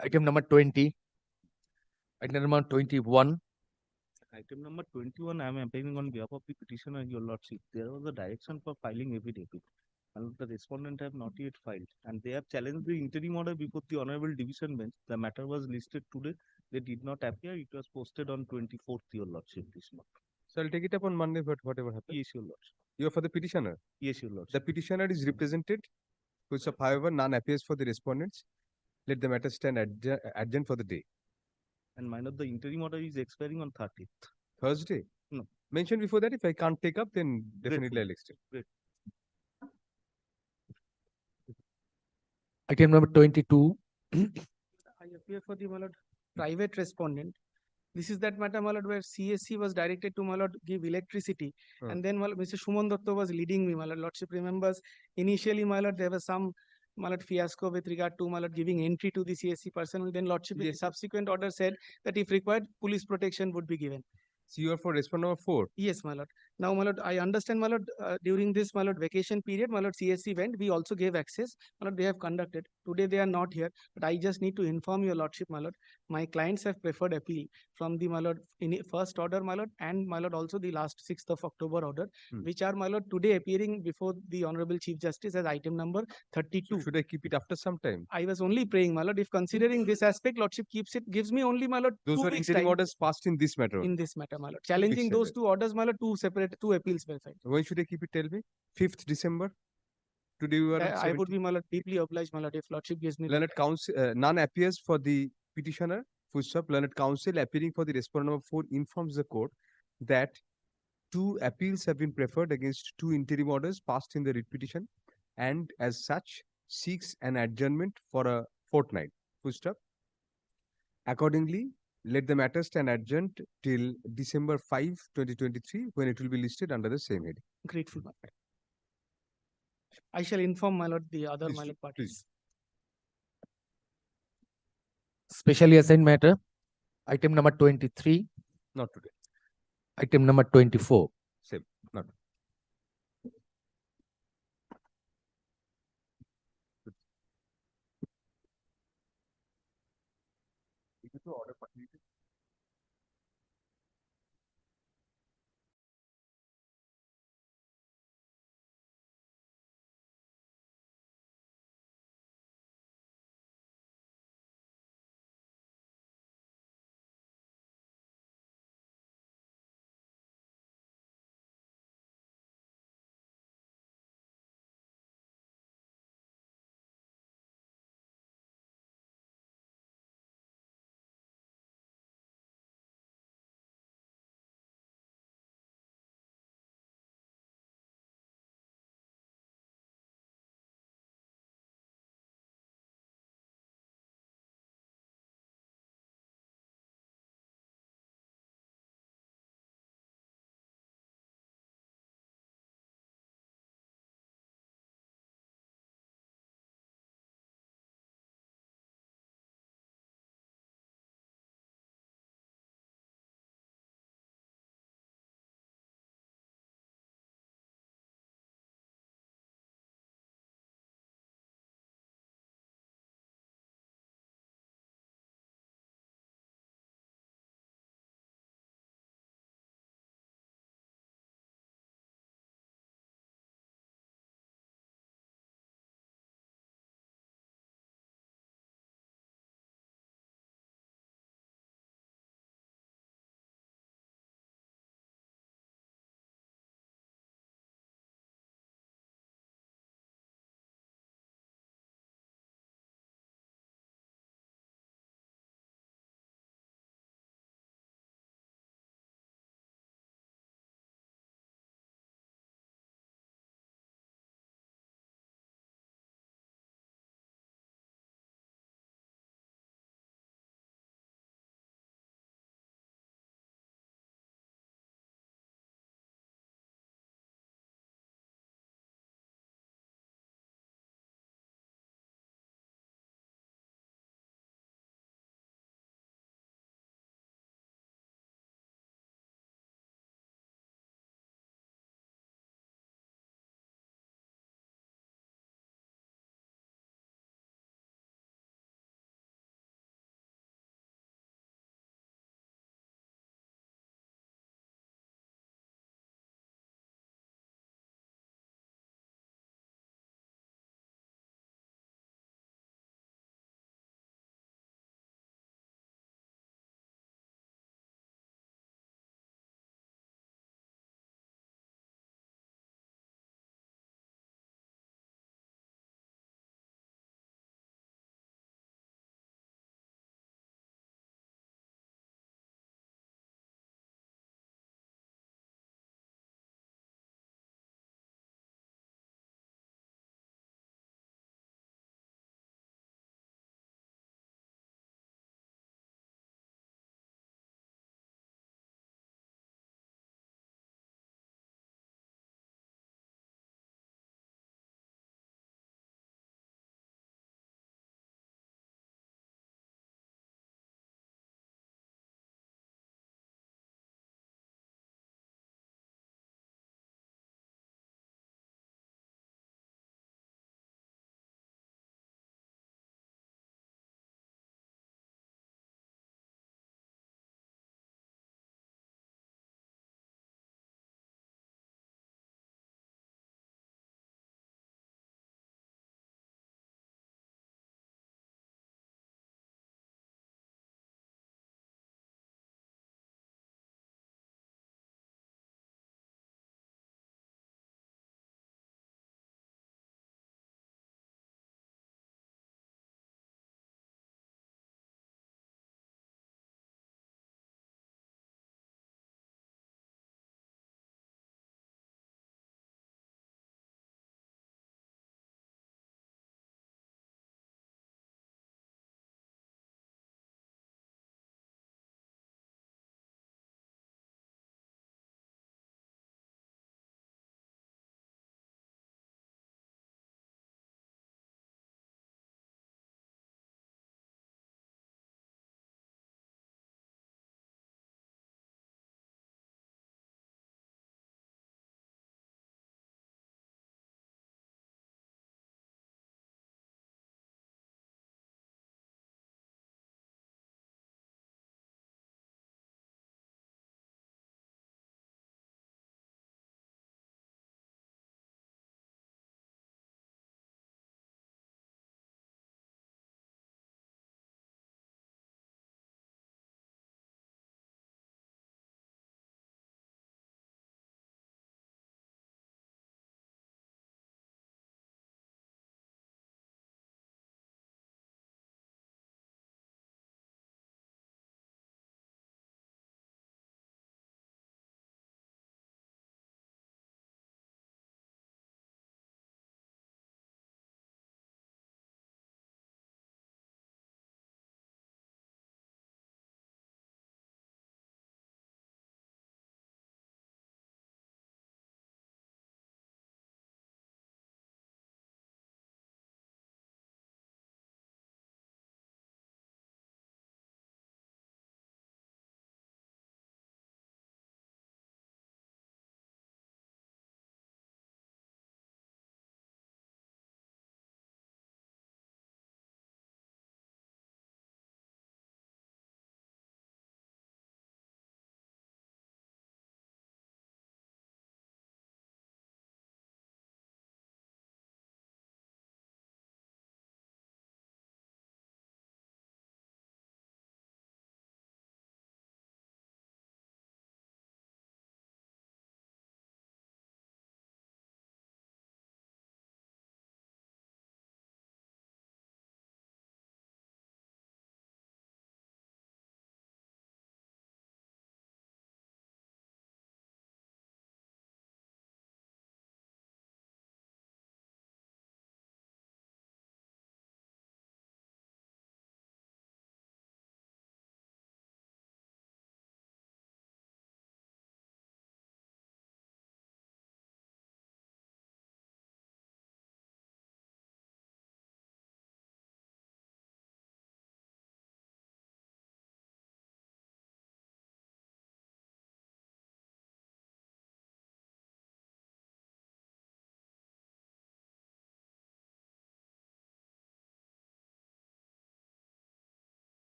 Item number 20. Item number 21. Item number 21, I am appearing on behalf of the petitioner, your lordship. There was a direction for filing affidavit, and the respondent have not yet filed, and they have challenged the interim order before the honorable division bench. The matter was listed today. They did not appear. It was posted on 24th, your lordship, this month. So I'll take it up on Monday, but whatever happens. Yes, your lordship. You are for the petitioner. Yes, your lordship. The petitioner is represented. Whoso, however, none appears for the respondents. Let the matter stand adjourned for the day. And my lord, the interim order is expiring on 30th. Thursday? No. Mention before that. If I can't take up, then definitely I'll extend. Great. Item number 22. I appear for the, my lord, private respondent. This is that matter, my lord, where CSC was directed to, my lord, give electricity. And then, my lord, Mr. Shuman Datta was leading me, my lord. Lordship remembers, initially, my lord, there was some, my lord, fiasco with regard to, my lord, giving entry to the CSC personnel. Then Lordship, in subsequent order, said that if required, police protection would be given. So you are for respondent number 4? Yes, my lord. Now, my lord, I understand, my lord, during this, my lord, vacation period, my lord, CSC went, we also gave access. My lord, they have conducted. Today, they are not here. But I just need to inform your lordship, my lord, my clients have preferred appeal from the, my lord, in first order, my lord, and my lord, also the last 6th of October order, which are, my lord, today appearing before the Honorable Chief Justice as item number 32. So should I keep it after some time? I was only praying, my lord, if considering this aspect, lordship gives me only, my lord, Those 2 were weeks interim time. orders passed in this matter. In this matter, my lord. Challenging those 2 orders, my lord, 2 appeals were filed. When should I keep it? Tell me. 5th December. Today you are. I would be, my lord, deeply obliged, my lord, if lordship gives me. Learned counsel, none appears for the petitioner. Footstep. Learned counsel appearing for the respondent number 4 informs the court that 2 appeals have been preferred against 2 interim orders passed in the writ petition, and as such seeks an adjournment for a fortnight. Footstep. Accordingly, let the matter stand adjourned till December 5, 2023, when it will be listed under the same heading. Grateful, my lord. I shall inform, my lord, the other, my lord, parties. Specially assigned matter. Item number 23. Not today. Item number 24.